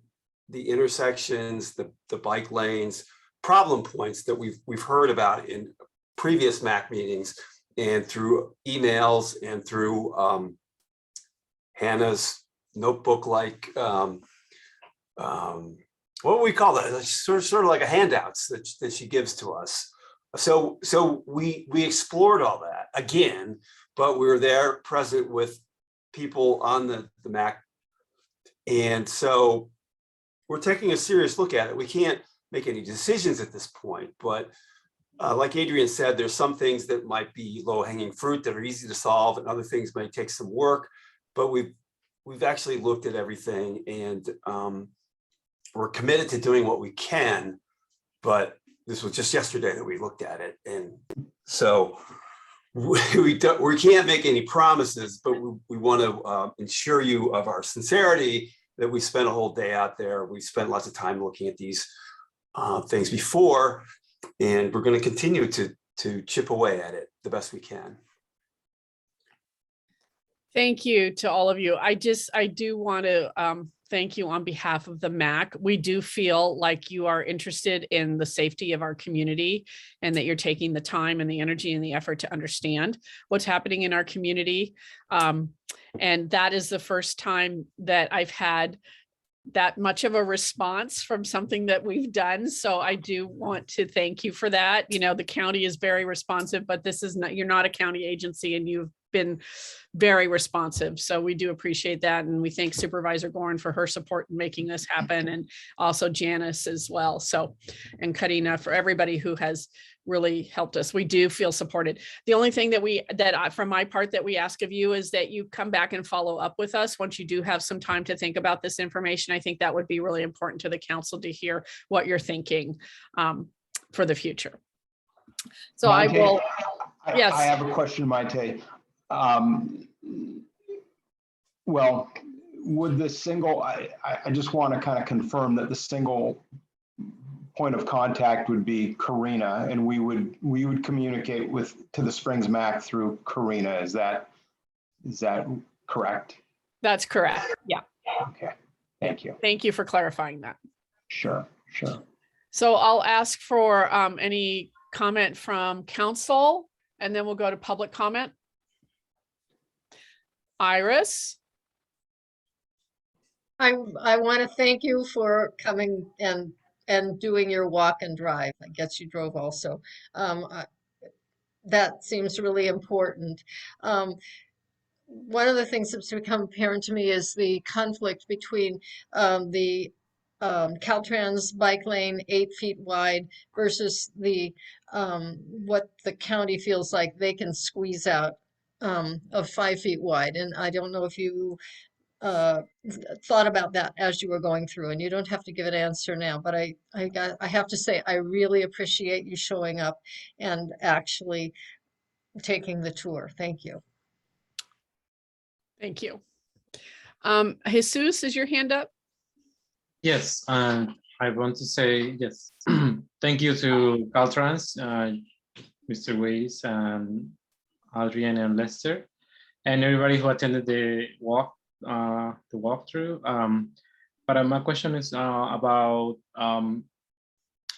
the intersections, the bike lanes, problem points that we've heard about in previous MAC meetings and through emails and through Hannah's notebook, like what do we call that? It's sort of like a handouts that she gives to us. So we explored all that again, but we were there present with people on the MAC. And so we're taking a serious look at it. We can't make any decisions at this point, but like Adrian said, there's some things that might be low-hanging fruit that are easy to solve, and other things might take some work. But we've actually looked at everything, and we're committed to doing what we can. But this was just yesterday that we looked at it, and so we can't make any promises. But we want to ensure you of our sincerity that we spent a whole day out there. We spent lots of time looking at these things before. And we're going to continue to chip away at it the best we can. Thank you to all of you. I do want to thank you on behalf of the MAC. We do feel like you are interested in the safety of our community, and that you're taking the time and the energy and the effort to understand what's happening in our community. And that is the first time that I've had that much of a response from something that we've done. So I do want to thank you for that. You know, the county is very responsive, but this is not, you're not a county agency, and you've been very responsive. So we do appreciate that. And we thank Supervisor Gorin for her support in making this happen, and also Janice as well. So, and Karina, for everybody who has really helped us. We do feel supported. The only thing from my part that we ask of you is that you come back and follow up with us once you do have some time to think about this information. I think that would be really important to the council to hear what you're thinking for the future. So Maite, I will, yes. I have a question, Maite. Well, would the single, I just want to kind of confirm that the single point of contact would be Karina, and we would communicate to the Springs MAC through Karina. Is that correct? That's correct. Yeah. Okay. Thank you. Thank you for clarifying that. Sure. So I'll ask for any comment from council, and then we'll go to public comment. Iris. I want to thank you for coming and doing your walk and drive. I guess you drove also. That seems really important. One of the things that's become apparent to me is the conflict between the Caltrans bike lane 8 feet wide versus the what the county feels like they can squeeze out of 5 feet wide. And I don't know if you thought about that as you were going through, and you don't have to give an answer now, but I have to say I really appreciate you showing up and actually taking the tour. Thank you. Thank you. Jesus, is your hand up? Yes, and I want to say yes. Thank you to Caltrans, Mr. Weiss, and Adrian and Lester, and everybody who attended the walkthrough. But my question is about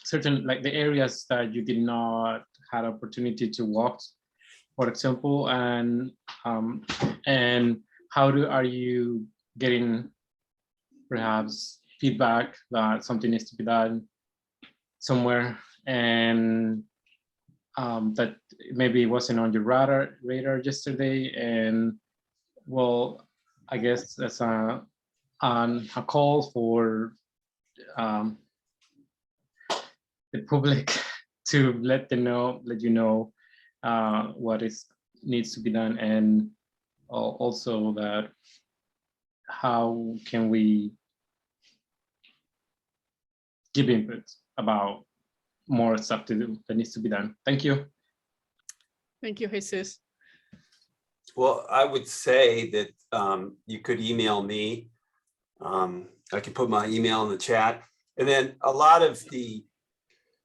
certain, like the areas that you did not have opportunity to walk, for example, and how are you getting perhaps feedback that something needs to be done somewhere, and that maybe wasn't on your radar yesterday, and well, I guess that's a call for the public to let you know what needs to be done, and also that how can we give input about more stuff to do that needs to be done. Thank you. Thank you, Jesus. Well, I would say that you could email me. I can put my email in the chat. And then a lot of the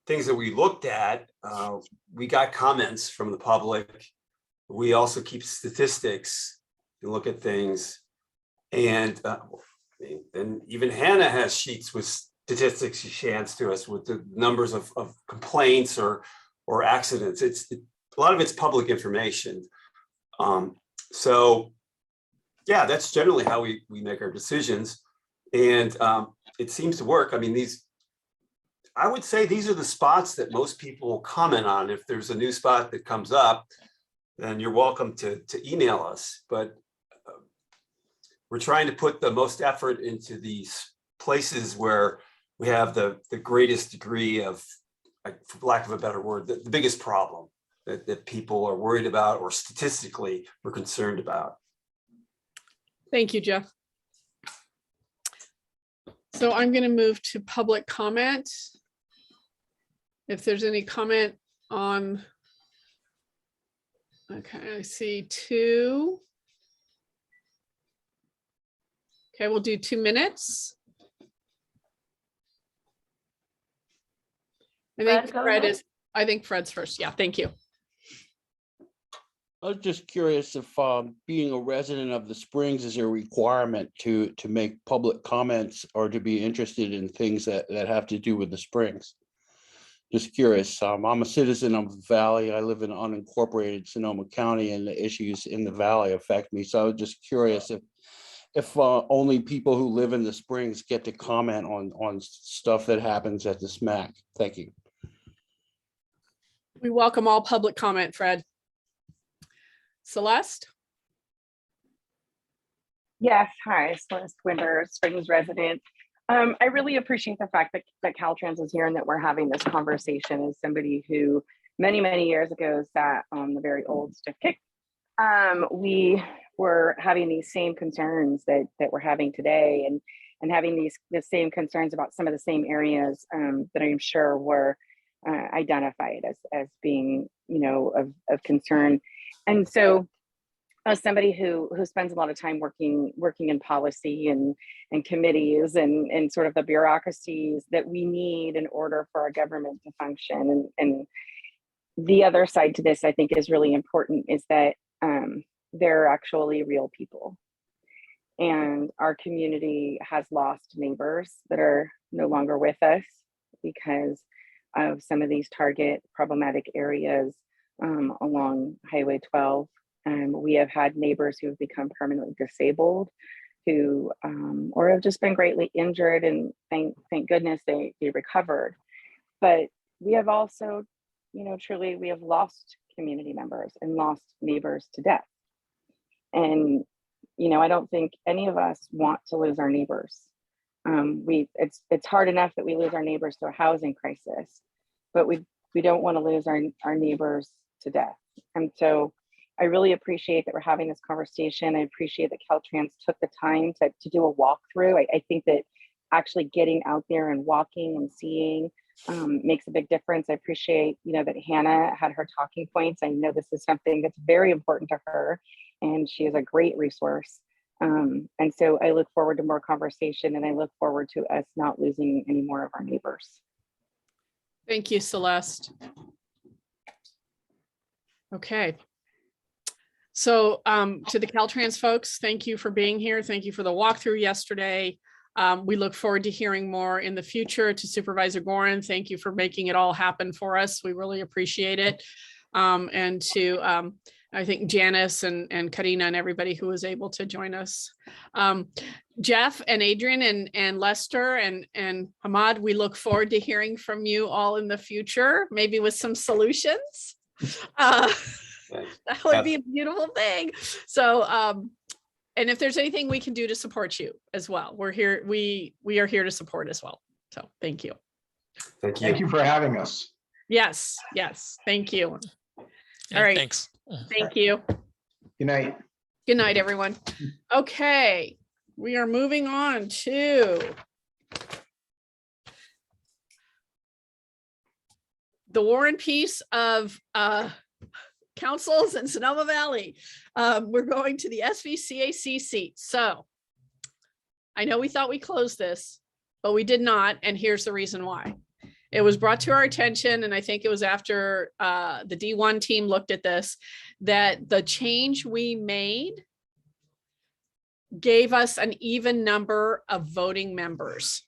things that we looked at, we got comments from the public. We also keep statistics and look at things. And even Hannah has sheets with statistics she hands to us with the numbers of complaints or accidents. A lot of it's public information. So yeah, that's generally how we make our decisions. And it seems to work. I mean, I would say these are the spots that most people comment on. If there's a new spot that comes up, then you're welcome to email us. But we're trying to put the most effort into these places where we have the greatest degree of, like, for lack of a better word, the biggest problem that people are worried about or statistically we're concerned about. Thank you, Jeff. So I'm going to move to public comment. If there's any comment on, okay, I see 2. Okay, we'll do 2 minutes. I think Fred's first. Yeah, thank you. I was just curious if being a resident of the Springs is a requirement to make public comments or to be interested in things that have to do with the Springs. Just curious. I'm a citizen of the Valley. I live in unincorporated Sonoma County, and the issues in the Valley affect me. So I was just curious if only people who live in the Springs get to comment on stuff that happens at the SMAC. Thank you. We welcome all public comment, Fred. Celeste? Yes, hi, Celeste Winder, Springs resident. I really appreciate the fact that Caltrans is here and that we're having this conversation as somebody who many years ago sat on the very old stiff kick. We were having these same concerns that we're having today, and having the same concerns about some of the same areas that I'm sure were identified as being, you know, of concern. And so as somebody who spends a lot of time working in policy and committees and sort of the bureaucracies that we need in order for our government to function, and the other side to this, I think, is really important, is that they're actually real people. And our community has lost neighbors that are no longer with us because of some of these target problematic areas along Highway 12. We have had neighbors who have become permanently disabled, who or have just been greatly injured, and thank goodness they recovered. But we have also, you know, truly we have lost community members and lost neighbors to death. And, you know, I don't think any of us want to lose our neighbors. It's hard enough that we lose our neighbors to a housing crisis, but we don't want to lose our neighbors to death. And so I really appreciate that we're having this conversation. I appreciate that Caltrans took the time to do a walkthrough. I think that actually getting out there and walking and seeing makes a big difference. I appreciate, you know, that Hannah had her talking points. I know this is something that's very important to her, and she is a great resource. And so I look forward to more conversation, and I look forward to us not losing any more of our neighbors. Thank you, Celeste. Okay. So to the Caltrans folks, thank you for being here. Thank you for the walkthrough yesterday. We look forward to hearing more in the future. To Supervisor Gorin, thank you for making it all happen for us. We really appreciate it. And to, I think, Janice and Karina and everybody who was able to join us. Jeff and Adrian and Lester and Hamad, we look forward to hearing from you all in the future, maybe with some solutions. That would be a beautiful thing. So, and if there's anything we can do to support you as well, we're here. We are here to support as well. So thank you. Thank you. Thank you for having us. Yes. Thank you. Yeah, all right. Thanks. Thank you. Good night. Good night, everyone. Okay, we are moving on to the War and Peace of councils in Sonoma Valley. We're going to the SVCAC seat. So I know we thought we closed this, but we did not. And here's the reason why. It was brought to our attention, and I think it was after the D1 team looked at this, that the change we made gave us an even number of voting members.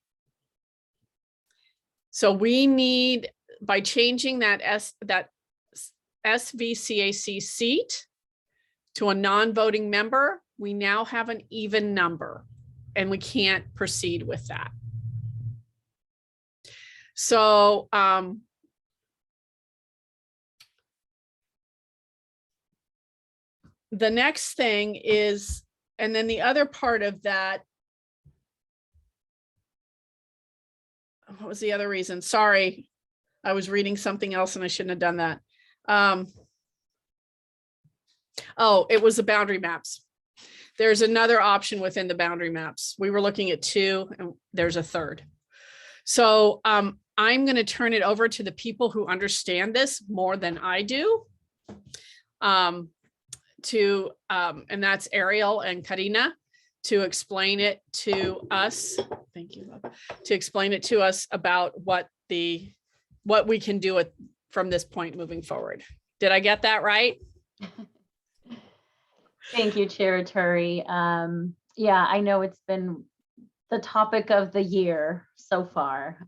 So we need, by changing that SVCAC seat to a non-voting member, we now have an even number, and we can't proceed with that. So the next thing is and then the other part of that, what was the other reason? Sorry, I was reading something else and I shouldn't have done that. Oh, it was the boundary maps. There's another option within the boundary maps. We were looking at 2 and there's a third. So I'm going to turn it over to the people who understand this more than I do. And that's Ariel and Karina, to explain it to us. Thank you, love. To explain it to us about what we can do from this point moving forward. Did I get that right? Thank you, Chair Turi. Yeah, I know it's been the topic of the year so far.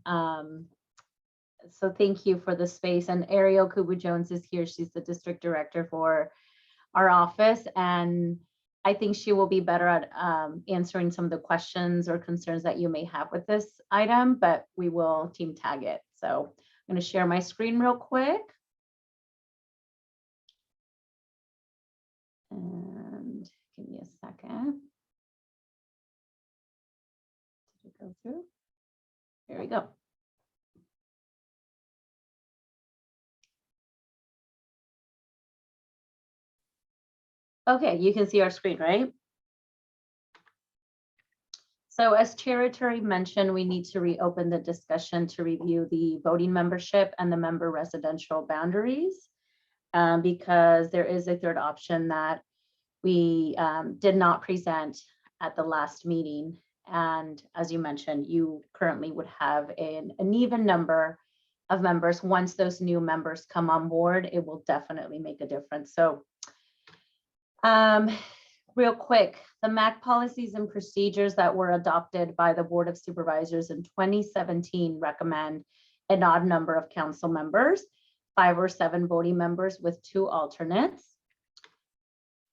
So thank you for the space. And Ariel Kubu-Jones is here. She's the district director for our office. And I think she will be better at answering some of the questions or concerns that you may have with this item, but we will team tag it. So I'm going to share my screen real quick. And give me a second. Did it go through? There we go. Okay, you can see our screen, right? So as Chair Turi mentioned, we need to reopen the discussion to review the voting membership and the member residential boundaries, because there is a third option that we did not present at the last meeting. And as you mentioned, you currently would have an even number of members. Once those new members come on board, it will definitely make a difference. So real quick, the MAC policies and procedures that were adopted by the Board of Supervisors in 2017 recommend an odd number of council members, 5 or 7 voting members with 2 alternates.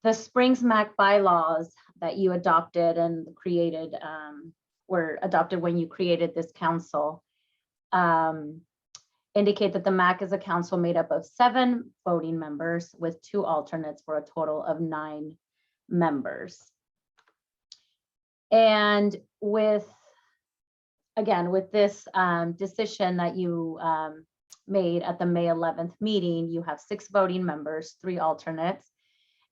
The Springs MAC bylaws that you adopted and created were adopted when you created this council, indicate that the MAC is a council made up of 7 voting members with 2 alternates for a total of 9 members. And with this decision that you made at the May 11th meeting, you have 6 voting members, 3 alternates,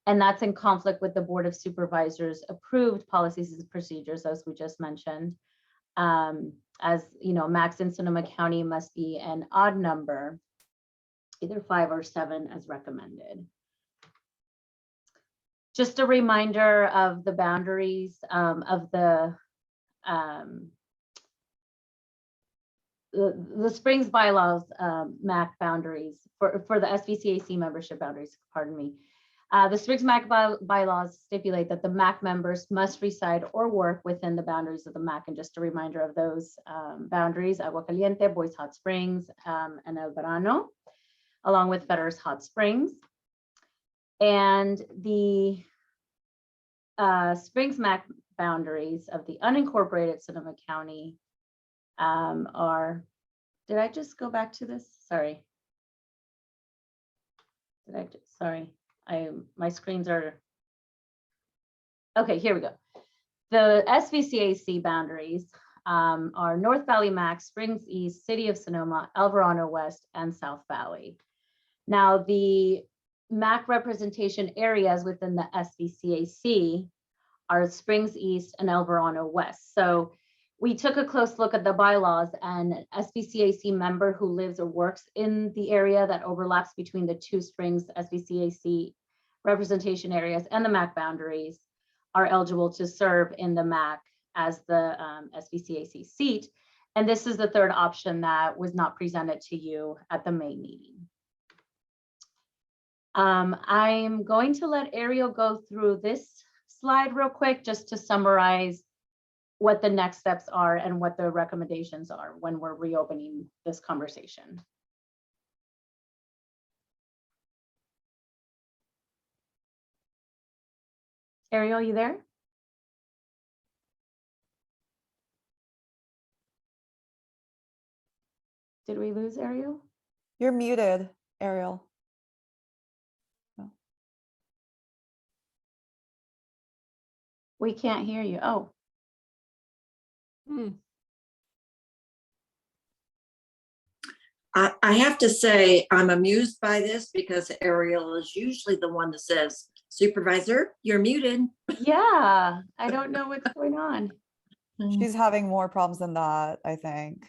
and that's in conflict with the Board of Supervisors approved policies and procedures, as we just mentioned. As you know, MACs in Sonoma County must be an odd number, either 5 or 7 as recommended. Just a reminder of the boundaries of the Springs bylaws, MAC boundaries for the SBCAC membership boundaries, pardon me. The Springs MAC bylaws stipulate that the MAC members must reside or work within the boundaries of the MAC. And just a reminder of those boundaries: Agua Caliente, Boys Hot Springs, and El Verano, along with Fetter's Hot Springs. And the Springs MAC boundaries of the unincorporated Sonoma County are, did I just go back to this? Sorry. Sorry. My screens are, okay, here we go. The SVCAC boundaries are North Valley MAC, Springs East, City of Sonoma, El Verano West, and South Valley. Now, the MAC representation areas within the SVCAC are Springs East and El Verano West. So we took a close look at the bylaws, and SVCAC member who lives or works in the area that overlaps between the 2 Springs SVCAC representation areas and the MAC boundaries are eligible to serve in the MAC as the SVCAC seat. And this is the third option that was not presented to you at the May meeting. I'm going to let Ariel go through this slide real quick just to summarize what the next steps are and what the recommendations are when we're reopening this conversation. Ariel, you there? Did we lose Ariel? You're muted, Ariel. We can't hear you. Oh, I have to say, I'm amused by this because Ariel is usually the one that says, Supervisor, you're muted. yeah. I don't know what's going on. She's having more problems than that, I think.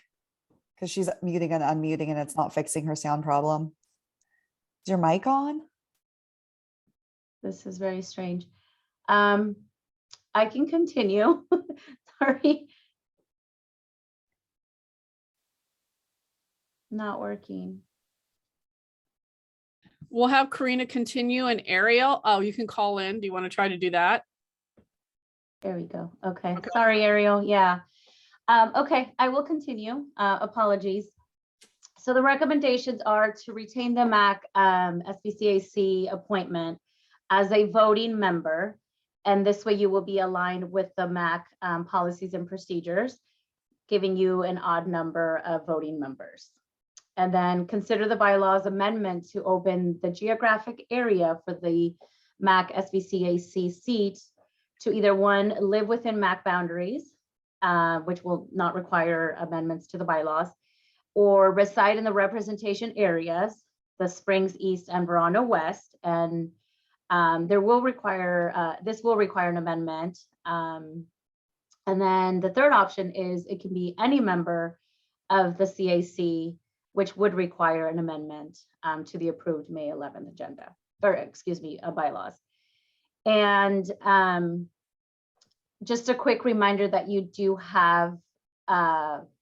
Because she's muting and unmuting and it's not fixing her sound problem. Is your mic on? This is very strange. I can continue. Sorry. Not working. We'll have Karina continue and Ariel. Oh, you can call in. Do you want to try to do that? There we go. Okay. Sorry, Ariel. Yeah. Okay, I will continue. Apologies. So the recommendations are to retain the MAC SBCAC appointment as a voting member. And this way you will be aligned with the MAC policies and procedures, giving you an odd number of voting members. And then consider the bylaws amendment to open the geographic area for the MAC SBCAC seat to either one, live within MAC boundaries, which will not require amendments to the bylaws, or reside in the representation areas, the Springs East and Verona West. And this will require an amendment. And then the third option is it can be any member of the CAC, which would require an amendment to the approved May 11th agenda, or excuse me, bylaws. And just a quick reminder that you do have,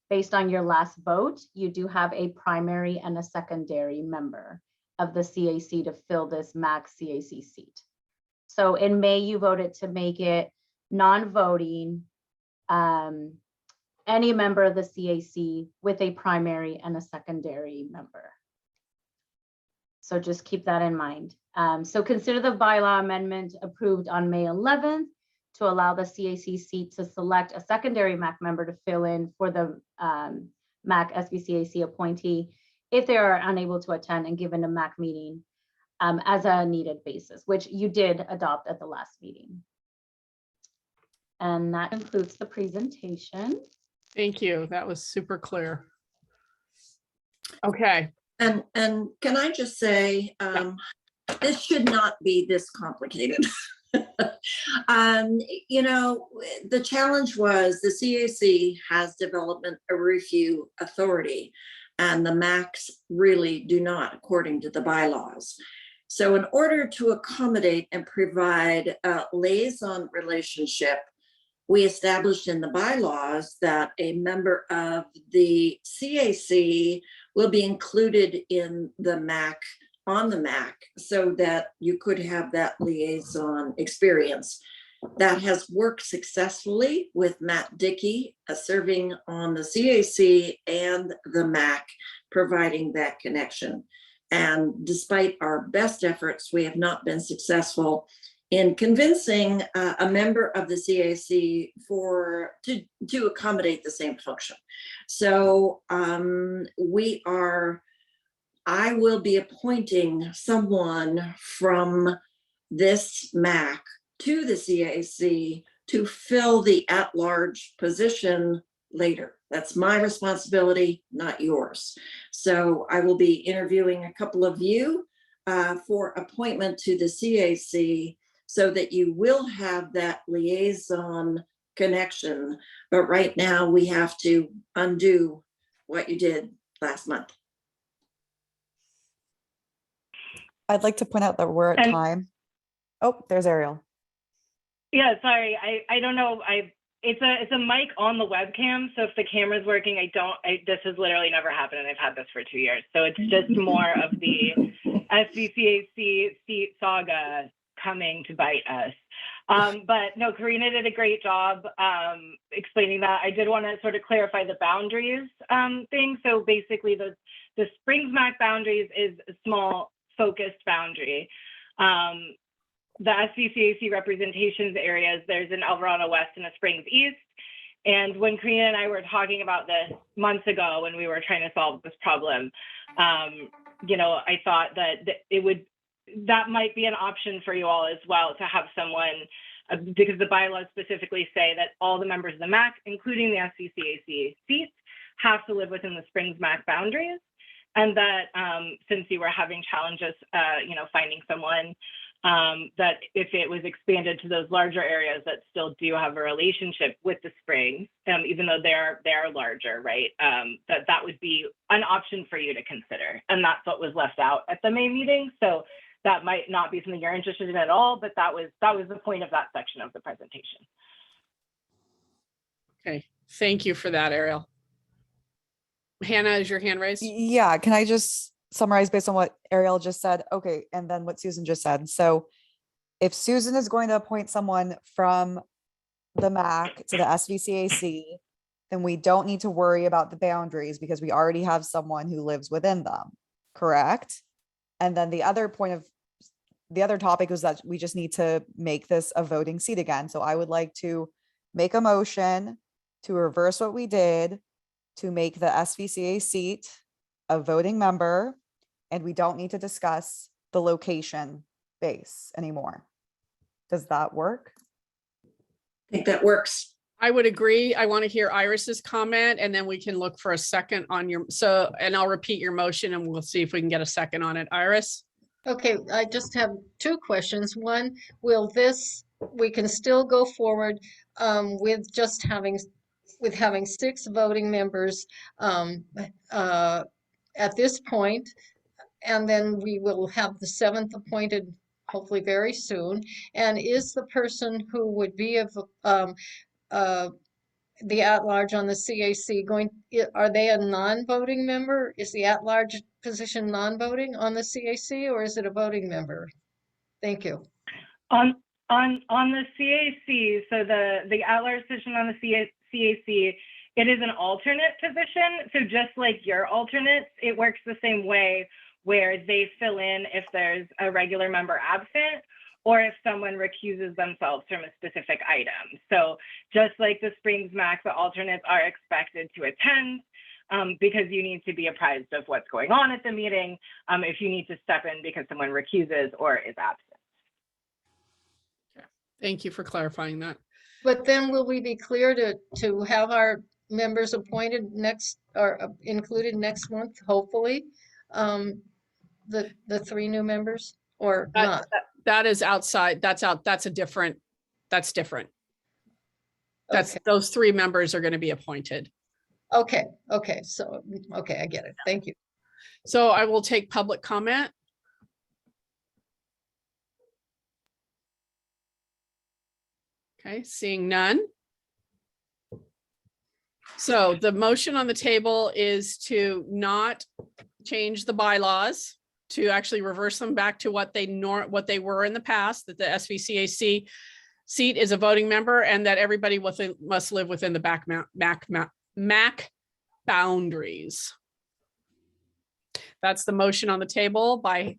based on your last vote, you do have a primary and a secondary member of the CAC to fill this MAC CAC seat. So in May, you voted to make it non-voting, any member of the CAC with a primary and a secondary member. So just keep that in mind. So consider the bylaw amendment approved on May 11th to allow the CAC seat to select a secondary MAC member to fill in for the MAC SBCAC appointee if they are unable to attend and given a MAC meeting as a needed basis, which you did adopt at the last meeting. And that concludes the presentation. Thank you. That was super clear. Okay. And can I just say, this should not be this complicated. You know, the challenge was the CAC has development review authority and the MACs really do not, according to the bylaws. So in order to accommodate and provide a liaison relationship, we established in the bylaws that a member of the CAC will be included in the MAC, on the MAC, so that you could have that liaison experience. That has worked successfully with Matt Dickey serving on the CAC and the MAC, providing that connection. And despite our best efforts, we have not been successful in convincing a member of the CAC to accommodate the same function. So I will be appointing someone from this MAC to the CAC to fill the at-large position later. That's my responsibility, not yours. So I will be interviewing a couple of you for appointment to the CAC so that you will have that liaison connection. But right now we have to undo what you did last month. I'd like to point out that we're at time. Oh, there's Ariel. Yeah, sorry. I don't know. It's a mic on the webcam. So if the camera's working, this has literally never happened and I've had this for 2 years. So it's just more of the SBCAC seat saga coming to bite us. But no, Karina did a great job explaining that. I did want to sort of clarify the boundaries thing. So basically the Springs MAC boundaries is a small focused boundary. The SBCAC representations areas, there's an El Verona West and a Springs East. And when Karina and I were talking about this months ago when we were trying to solve this problem, you know, I thought that that might be an option for you all as well, to have someone because the bylaws specifically say that all the members of the MAC, including the SCCAC seats, have to live within the Springs MAC boundaries. And that since you were having challenges, finding someone, that if it was expanded to those larger areas that still do have a relationship with the Springs, even though they are larger, right? That would be an option for you to consider. And that's what was left out at the May meeting. So that might not be something you're interested in at all, but that was the point of that section of the presentation. Okay, thank you for that, Ariel. Hannah, is your hand raised? Yeah, can I just summarize based on what Ariel just said? Okay, and then what Susan just said. So if Susan is going to appoint someone from the MAC to the SVCAC, then we don't need to worry about the boundaries because we already have someone who lives within them, correct? And then the other topic was that we just need to make this a voting seat again. So I would like to make a motion to reverse what we did to make the SVCA seat a voting member, and we don't need to discuss the location base anymore. Does that work? I think that works. I would agree. I want to hear Iris's comment, and then we can look for a second on your, and I'll repeat your motion and we'll see if we can get a second on it. Iris? Okay, I just have two questions. One, we can still go forward with just having 6 voting members at this point, and then we will have the 7th appointed hopefully very soon. And is the person who would be of the at-large on the CAC are they a non-voting member? Is the at-large position non-voting on the CAC, or is it a voting member? Thank you. On the CAC, so the at-large position on the CAC, it is an alternate position. So just like your alternates, it works the same way where they fill in if there's a regular member absent or if someone recuses themselves from a specific item. So just like the Springs MAC, the alternates are expected to attend because you need to be apprised of what's going on at the meeting if you need to step in because someone recuses or is absent. Thank you for clarifying that. But then will we be clear to have our members appointed next or included next month, hopefully? The 3 new members or not? That is outside. That's different. Okay. Those 3 members are going to be appointed. Okay. So, okay, I get it. Thank you. So I will take public comment. Okay, seeing none. So the motion on the table is to not change the bylaws, to actually reverse them back to what they were in the past, that the SVCAC seat is a voting member and that everybody must live within the MAC boundaries. That's the motion on the table by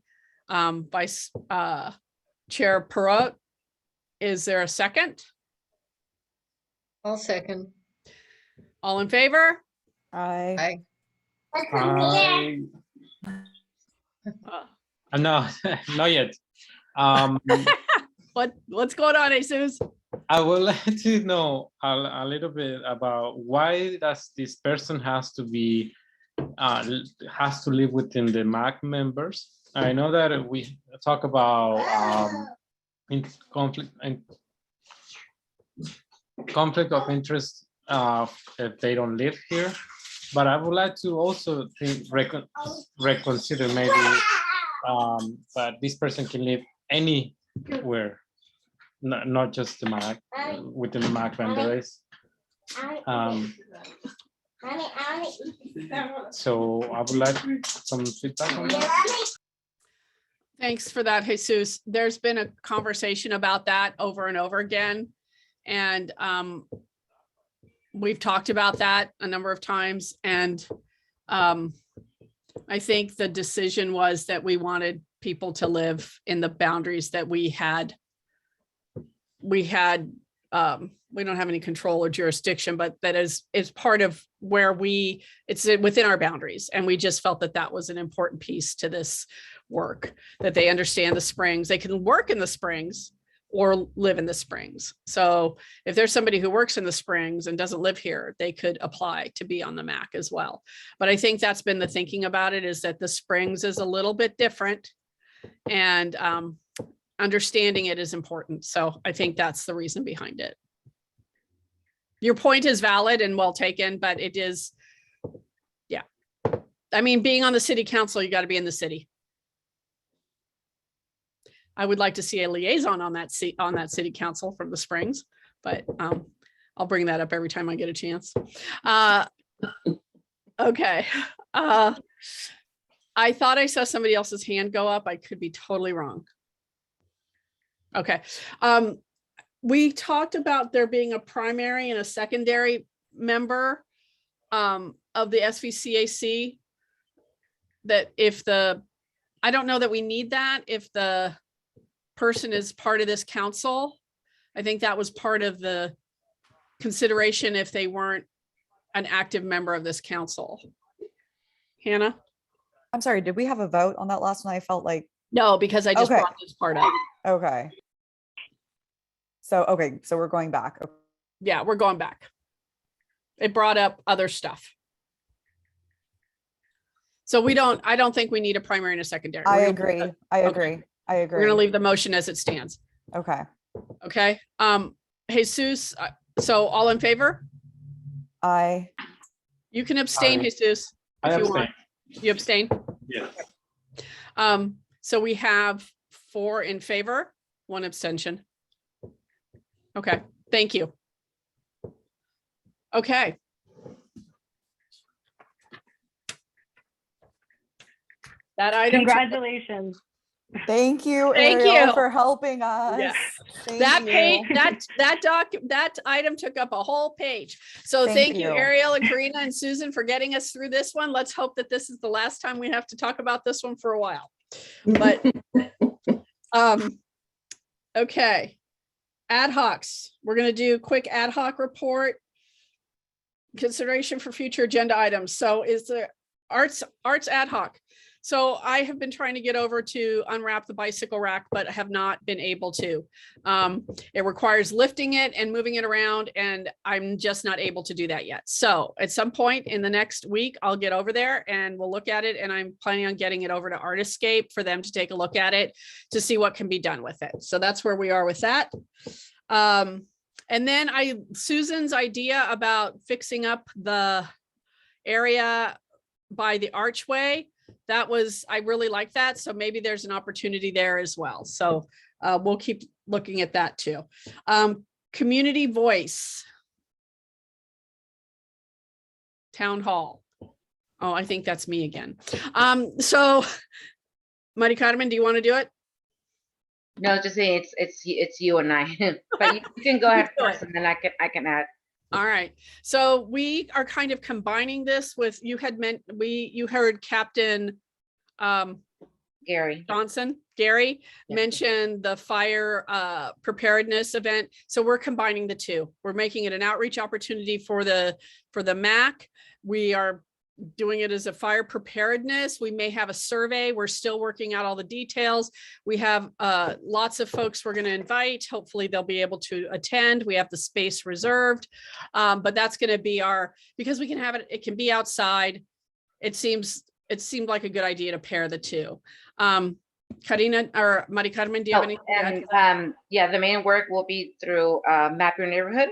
Vice Chair Perot. Is there a second? I'll second. All in favor? Aye. No, not yet. What's going on, Jesus? I would like to know a little bit about why does this person has to live within the MAC members? I know that we talk about conflict of interest if they don't live here, but I would like to also reconsider maybe that this person can live anywhere, not just the MAC, within the MAC boundaries. So I would like some feedback on that. Thanks for that, Jesus. There's been a conversation about that over and over again. And we've talked about that a number of times. And I think the decision was that we wanted people to live in the boundaries that we had. We don't have any control or jurisdiction, but that is part of where it's within our boundaries. And we just felt that that was an important piece to this work, that they understand the Springs. They can work in the Springs, or live in the Springs. So if there's somebody who works in the Springs and doesn't live here, they could apply to be on the MAC as well. But I think that's been the thinking about it, is that the Springs is a little bit different, and understanding it is important. So I think that's the reason behind it. Your point is valid and well taken, but it is, yeah. I mean, being on the city council, you got to be in the city. I would like to see a liaison on that seat, on that city council from the Springs, but I'll bring that up every time I get a chance. Okay. I thought I saw somebody else's hand go up. I could be totally wrong. Okay. We talked about there being a primary and a secondary member of the SVCAC, that if the, I don't know that we need that if the person is part of this council. I think that was part of the consideration if they weren't an active member of this council. Hannah? I'm sorry, did we have a vote on that last one? I felt like. No, because I just Okay. brought this part up. Okay. So we're going back. Okay. Yeah, we're going back. It brought up other stuff. So I don't think we need a primary and a secondary. I We're gonna agree. leave I okay. agree. I agree. We're gonna leave the motion as it stands. Okay. Okay. Jesus, so all in favor? You can abstain, Aye. Jesus, I if you abstain. want. You abstain? Yes. So we have 4 in favor, 1 abstention. Okay, thank you. Okay. That item. Congratulations. Thank you, Thank Ariel, you. for helping us. Yeah. Thank That you. page, that item took up a whole page. So thank you, you. Ariel and Karina and Susan, for getting us through this one. Let's hope that this is the last time we have to talk about this one for a while. But okay. Ad hocs. We're going to do a quick ad hoc report. Consideration for future agenda items. So is the arts ad hoc. So I have been trying to get over to unwrap the bicycle rack, but have not been able to. It requires lifting it and moving it around, and I'm just not able to do that yet. So at some point in the next week, I'll get over there and we'll look at it. And I'm planning on getting it over to Artiscape for them to take a look at it to see what can be done with it. So that's where we are with that. And then Susan's idea about fixing up the area by the archway, I really like that. So maybe there's an opportunity there as well. So we'll keep looking at that too. Community voice. Town hall. Oh, I think that's me again. So Mari Carmen, do you want to do it? No, just saying it's you and I, but you can go ahead first and then I can add. All right. So we are kind of combining this with, you heard Captain Gary Gary mentioned the fire preparedness event. So we're combining the two. We're making it an outreach opportunity for the MAC. We are doing it as a fire preparedness. We may have a survey. We're still working out all the details. We have lots of folks we're going to invite. Hopefully they'll be able to attend. We have the space reserved, but that's going to be because we can have it, it can be outside. It seemed like a good idea to pair the two. Karina or Mari Carmen, do you have anything? And yeah, the main work will be through Map Your Neighborhood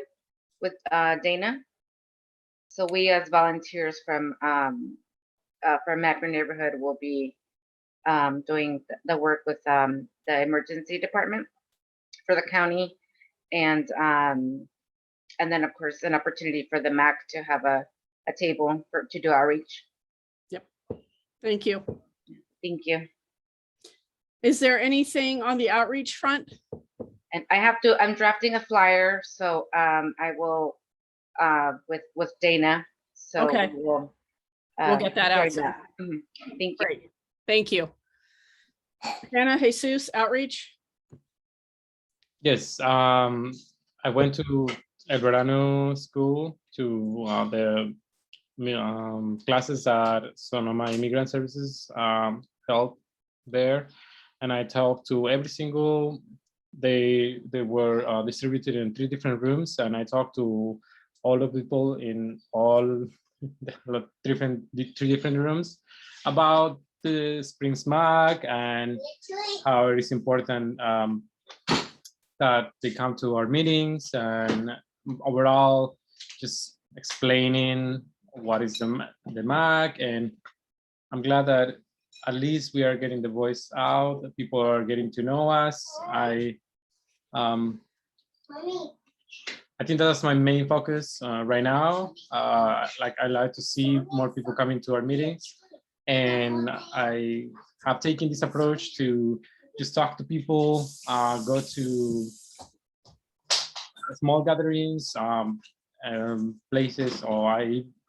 with Dana. So we as volunteers from Map Your Neighborhood will be doing the work with the emergency department for the county, and then of course an opportunity for the MAC to have a table to do outreach. Yep. Thank you. Thank you. Is there anything on the outreach front? And I'm drafting a flyer, so I will with Dana. So okay. We'll get that out. Mm-hmm. Thank you. Great. Thank you. Hannah, Jesus, outreach. Yes, I went to El Verano school to the classes at Sonoma Immigrant Services held there, and I talked to every single they were distributed in 3 different rooms, and I talked to all the people in all the 3 different rooms about the Spring SMAC and how it is important that they come to our meetings, and overall just explaining what is the MAC. And I'm glad that at least we are getting the voice out, that people are getting to know us. I think that's my main focus right now. Like, I like to see more people coming to our meetings, and I have taken this approach to just talk to people, go to small gatherings, places,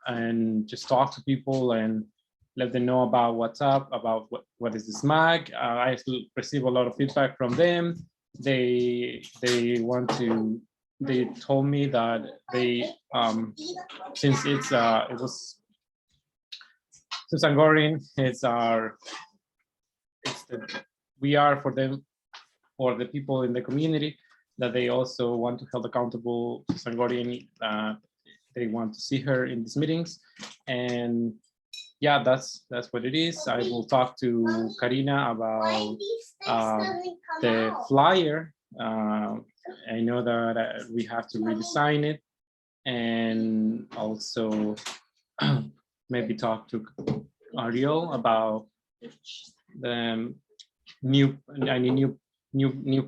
and just talk to people and let them know about what's up, about what is the SMAC. I receive a lot of feedback from them. They told me that they, since Susan Gorin, we are for them, for the people in the community, that they also want to hold accountable Susan Gorin. They want to see her in these meetings, and yeah, that's what it is. I will talk to Karina about the flyer. I know that we have to redesign it, and also maybe talk to Ariel about the new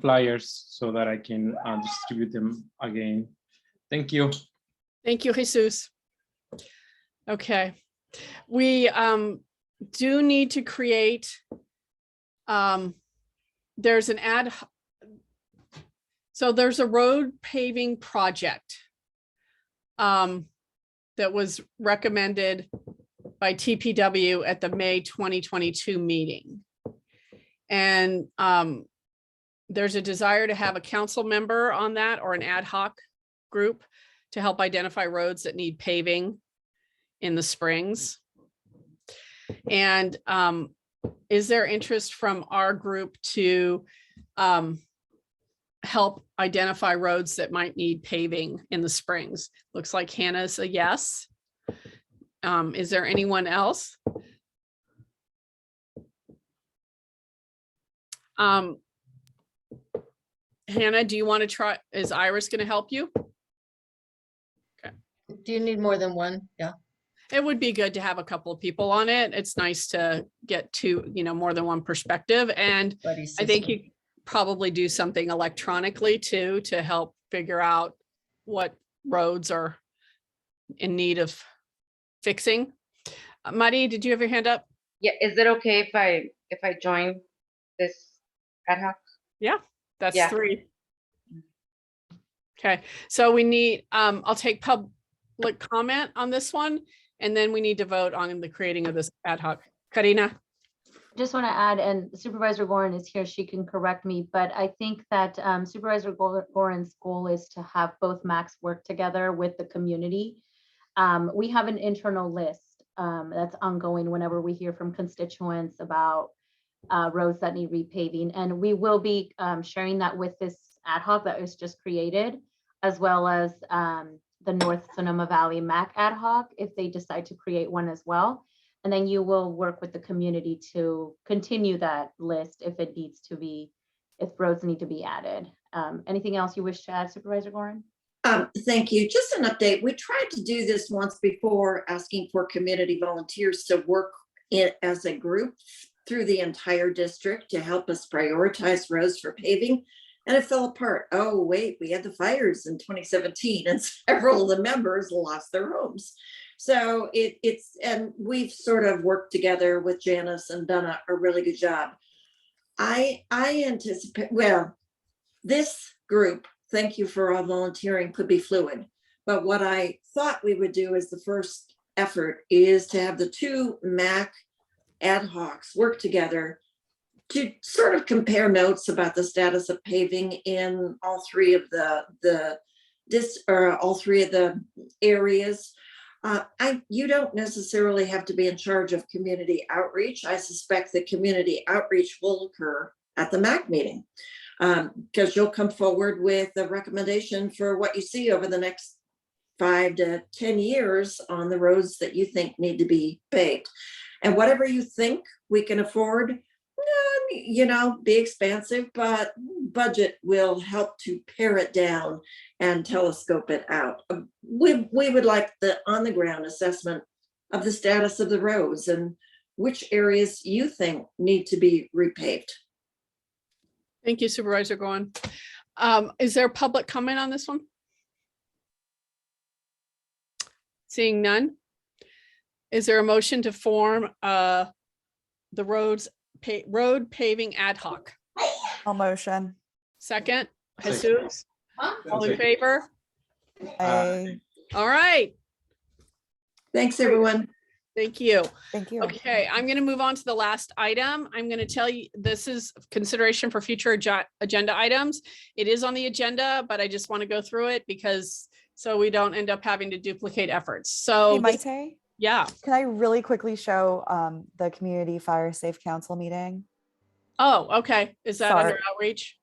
flyers so that I can distribute them again. Thank you. Thank you, Jesus. Okay, we do need to create, there's an so there's a road paving project that was recommended by TPW at the May 2022 meeting. And there's a desire to have a council member on that, or an ad hoc group, to help identify roads that need paving in the Springs. And is there interest from our group to help identify roads that might need paving in the Springs? Looks like Hannah's a yes. Is there anyone else? Hannah, do you want to try? Is Iris going to help you? Do you need more than one? Yeah. It would be good to have a couple of people on it. It's nice to get to, more than one perspective. And I think you probably do something electronically too, to help figure out what roads are in need of fixing. Mari, did you have your hand up? Yeah, is it okay if I join this ad hoc? Yeah, that's Yeah. 3. Okay, so we need, I'll take public comment on this one, and then we need to vote on the creating of this ad hoc. Karina? Just want to add, and Supervisor Gorin is here, she can correct me, but I think that Supervisor Gorin's goal is to have both MACs work together with the community. We have an internal list that's ongoing whenever we hear from constituents about roads that need repaving, and we will be sharing that with this ad hoc that was just created, as well as the North Sonoma Valley MAC ad hoc, if they decide to create one as well. And then you will work with the community to continue that list if it needs to be, if roads need to be added. Anything else you wish to add, Supervisor Gorin? Thank you. Just an update. We tried to do this once before, asking for community volunteers to work as a group through the entire district to help us prioritize roads for paving. And it fell apart. Oh, wait, we had the fires in 2017 and several of the members lost their homes. So and we've sort of worked together with Janice and done a really good job. I anticipate, well, this group, thank you for all volunteering, could be fluid. But what I thought we would do as the first effort is to have the 2 MAC ad hocs work together to sort of compare notes about the status of paving in all 3 of the areas. You don't necessarily have to be in charge of community outreach. I suspect that community outreach will occur at the MAC meeting. Because you'll come forward with a recommendation for what you see over the next 5 to 10 years on the roads that you think need to be paved. And whatever you think we can afford, be expansive, but budget will help to pare it down and telescope it out. We would like the on the ground assessment of the status of the roads and which areas you think need to be repaved. Thank you, Supervisor Goen. Is there public comment on this one? Seeing none. Is there a motion to form the road paving ad hoc? I'll motion. Second, Jesus, all in favor? I All right, Thanks, everyone. thank you. Thank you. Okay, I'm going to move on to the last item. I'm going to tell you, this is consideration for future agenda items. It is on the agenda, but I just want to go through it because so we don't end up having to duplicate efforts. So Hey, Maite, yeah. can I really quickly show the Community Fire Safe Council meeting? Oh, okay. Is that under Sorry. outreach?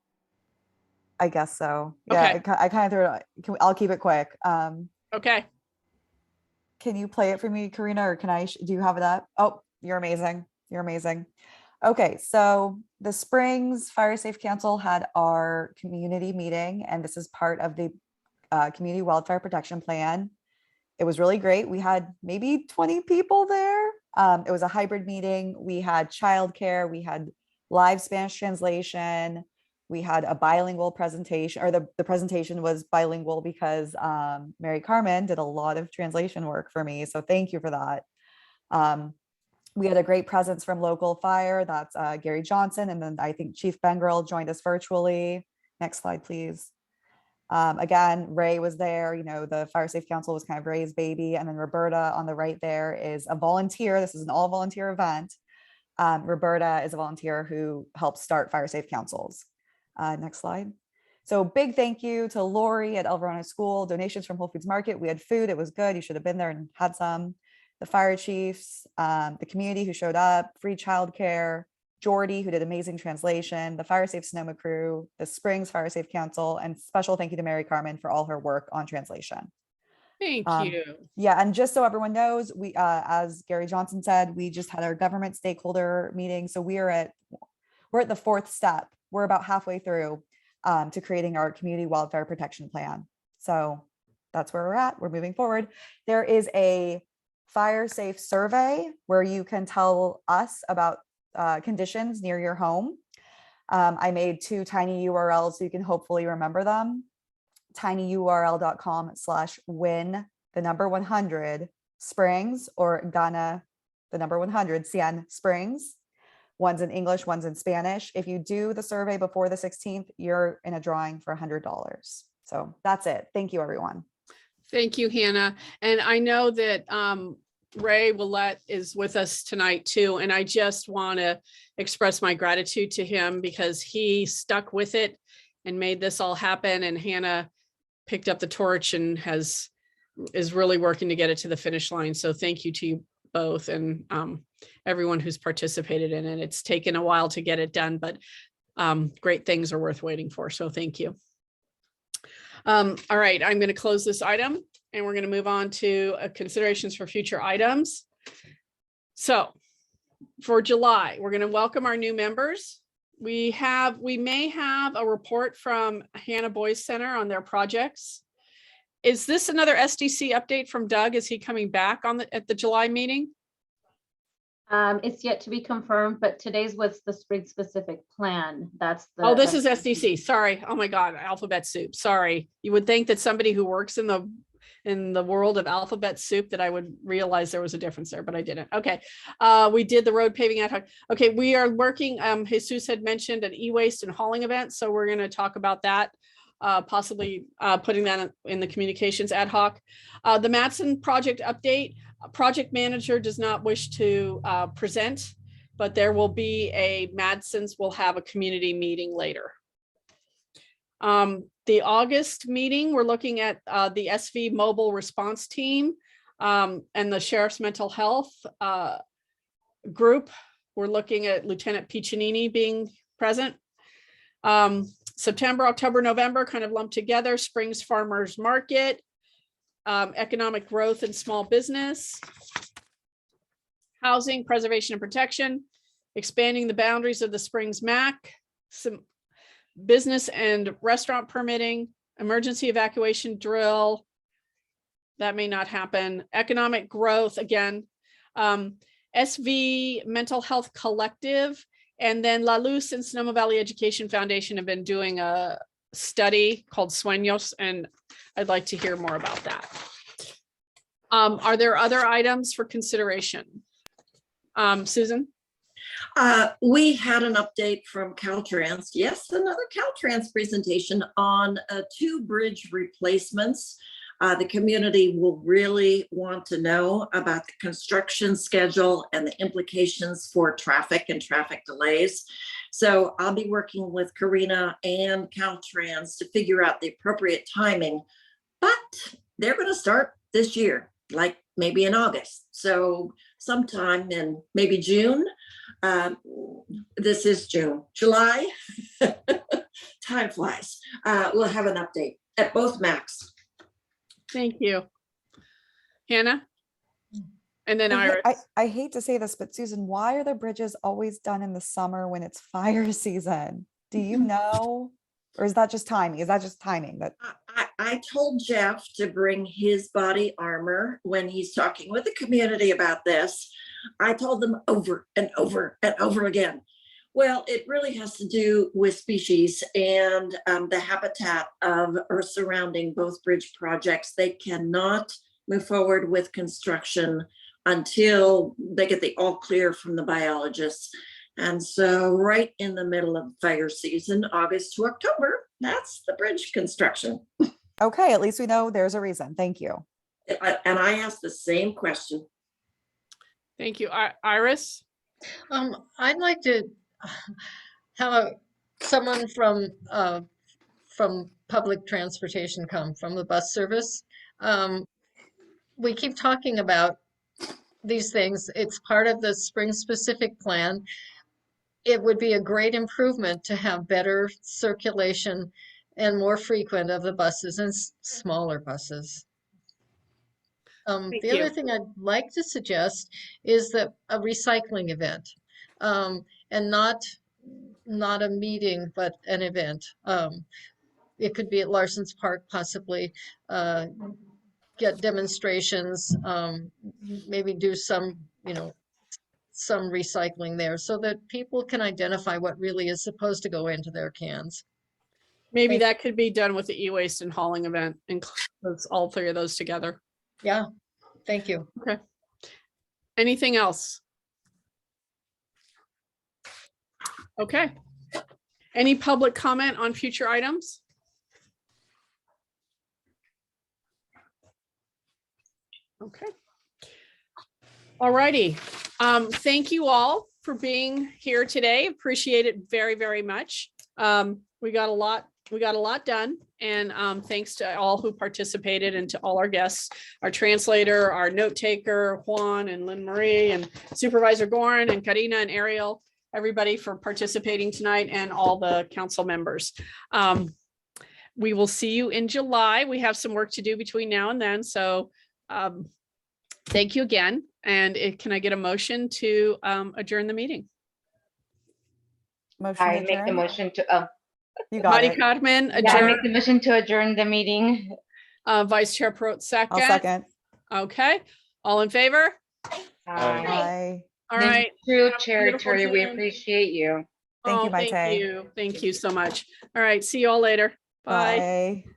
I guess so. Yeah, Okay. I kind of threw it. I'll keep it quick. Okay. Can you play it for me, Karina, or can I? Do you have it up? Oh, you're amazing. You're amazing. Okay, so the Springs Fire Safe Council had our community meeting, and this is part of the Community Wildfire Protection Plan. It was really great. We had maybe 20 people there. It was a hybrid meeting. We had childcare. We had live Spanish translation. We had a bilingual presentation, or the presentation was bilingual because Mary Carmen did a lot of translation work for me. So thank you for that. We had a great presence from local fire. That's Gary Johnson. And then I think Chief Bengril joined us virtually. Next slide, please. Again, Ray was there. You know, the Fire Safe Council was kind of Ray's baby. And then Roberta on the right there is a volunteer. This is an all volunteer event. Roberta is a volunteer who helps start Fire Safe Councils. Next slide. So big thank you to Lori at El Verona School, donations from Whole Foods Market. We had food, it was good. You should have been there and had some. The fire chiefs, the community who showed up, free childcare, Jordy, who did amazing translation, the Fire Safe Sonoma crew, the Springs Fire Safe Council, and special thank you to Mary Carmen for all her work on translation. Thank you. Yeah, and just so everyone knows, we, as Gary Johnson said, we just had our government stakeholder meeting. So we're at the fourth step. We're about halfway through to creating our community wildfire protection plan. So that's where we're at. We're moving forward. There is a fire safe survey where you can tell us about conditions near your home. I made 2 tiny URLs so you can hopefully remember them. tinyurl.com/win100 springs, or Ghana 100 CN Springs. One's in English, one's in Spanish. If you do the survey before the 16th, you're in a drawing for $100. So that's it. Thank you, everyone. Thank you, Hannah. And I know that Ray Willette is with us tonight too. And I just want to express my gratitude to him because he stuck with it and made this all happen. And Hannah picked up the torch and is really working to get it to the finish line. So thank you to you both and everyone who's participated in it. It's taken a while to get it done, but great things are worth waiting for. So thank you. All right, I'm going to close this item and we're going to move on to considerations for future items. So for July, we're going to welcome our new members. We may have a report from Hannah Boys Center on their projects. Is this another SDC update from Doug? Is he coming back at the July meeting? It's yet to be confirmed, but today's was the spring specific plan. That's the. Oh, this is SDC. Sorry. Oh my God, alphabet soup. Sorry. You would think that somebody who works in the world of alphabet soup that I would realize there was a difference there, but I didn't. Okay. We did the road paving ad hoc. Okay. We are working, Jesus had mentioned an e-waste and hauling event. So we're going to talk about that. Possibly putting that in the communications ad hoc. The Matson project update, project manager does not wish to present, but there will be Madson's will have a community meeting later. The August meeting, we're looking at the SV mobile response team and the sheriff's mental health group. We're looking at Lieutenant Piccinini being present. September, October, November kind of lumped together, Springs Farmers Market, economic growth and small business, housing, preservation and protection, expanding the boundaries of the Springs MAC, some business and restaurant permitting, emergency evacuation drill. That may not happen. Economic growth again. SV Mental Health Collective, and then La Luz and Sonoma Valley Education Foundation have been doing a study called Sueños, and I'd like to hear more about that. Are there other items for consideration? Susan? We had an update from Caltrans. Yes, another Caltrans presentation on 2 bridge replacements. The community will really want to know about the construction schedule and the implications for traffic and traffic delays. So I'll be working with Karina and Caltrans to figure out the appropriate timing, but they're going to start this year, like maybe in August. So sometime in maybe June. This is June, July. Time flies. We'll have an update at both MACs. Thank you. Hannah? And then I, Iris. I hate to say this, but Susan, why are the bridges always done in the summer when it's fire season? Do you know? Or is that just timing? Is that just timing? That I told Jeff to bring his body armor when he's talking with the community about this. I told them over and over and over again. Well, it really has to do with species and the habitat of or surrounding both bridge projects. They cannot move forward with construction until they get the all clear from the biologists. And so right in the middle of fire season, August to October, that's the bridge construction. okay, at least we know there's a reason. Thank you. And I asked the same question. Thank you. Iris? I'd like to have someone from public transportation come, from the bus service. We keep talking about these things. It's part of the spring specific plan. It would be a great improvement to have better circulation and more frequent of the buses and smaller buses. The other thing I'd like to suggest is that a recycling event, and not a meeting, but an event. It could be at Larson's Park, possibly. Get demonstrations, maybe do some, some recycling there so that people can identify what really is supposed to go into their cans. Maybe that could be done with the e-waste and hauling event, includes all 3 of those together. Yeah, thank you. Okay. Anything else? Okay. Any public comment on future items? Okay. All righty. Thank you all for being here today. Appreciate it very, very much. We got a lot done, and thanks to all who participated and to all our guests, our translator, our note taker, Juan and Lynn Marie, and Supervisor Gorin and Karina and Ariel, everybody for participating tonight, and all the council members. We will see you in July. We have some work to do between now and then. So thank you again. And can I get a motion to adjourn the meeting? Motion I make the motion to, you got Mari it. Carmen, I adjourn. make the motion to adjourn the meeting. Vice Chair Prote, second. I'll second. Okay. All in favor? Bye. All right. True, Chair Beautiful Tori, we June. appreciate you. Thank you, Thank Maite. you. Thank you so much. All right. See you all later. Bye. Bye.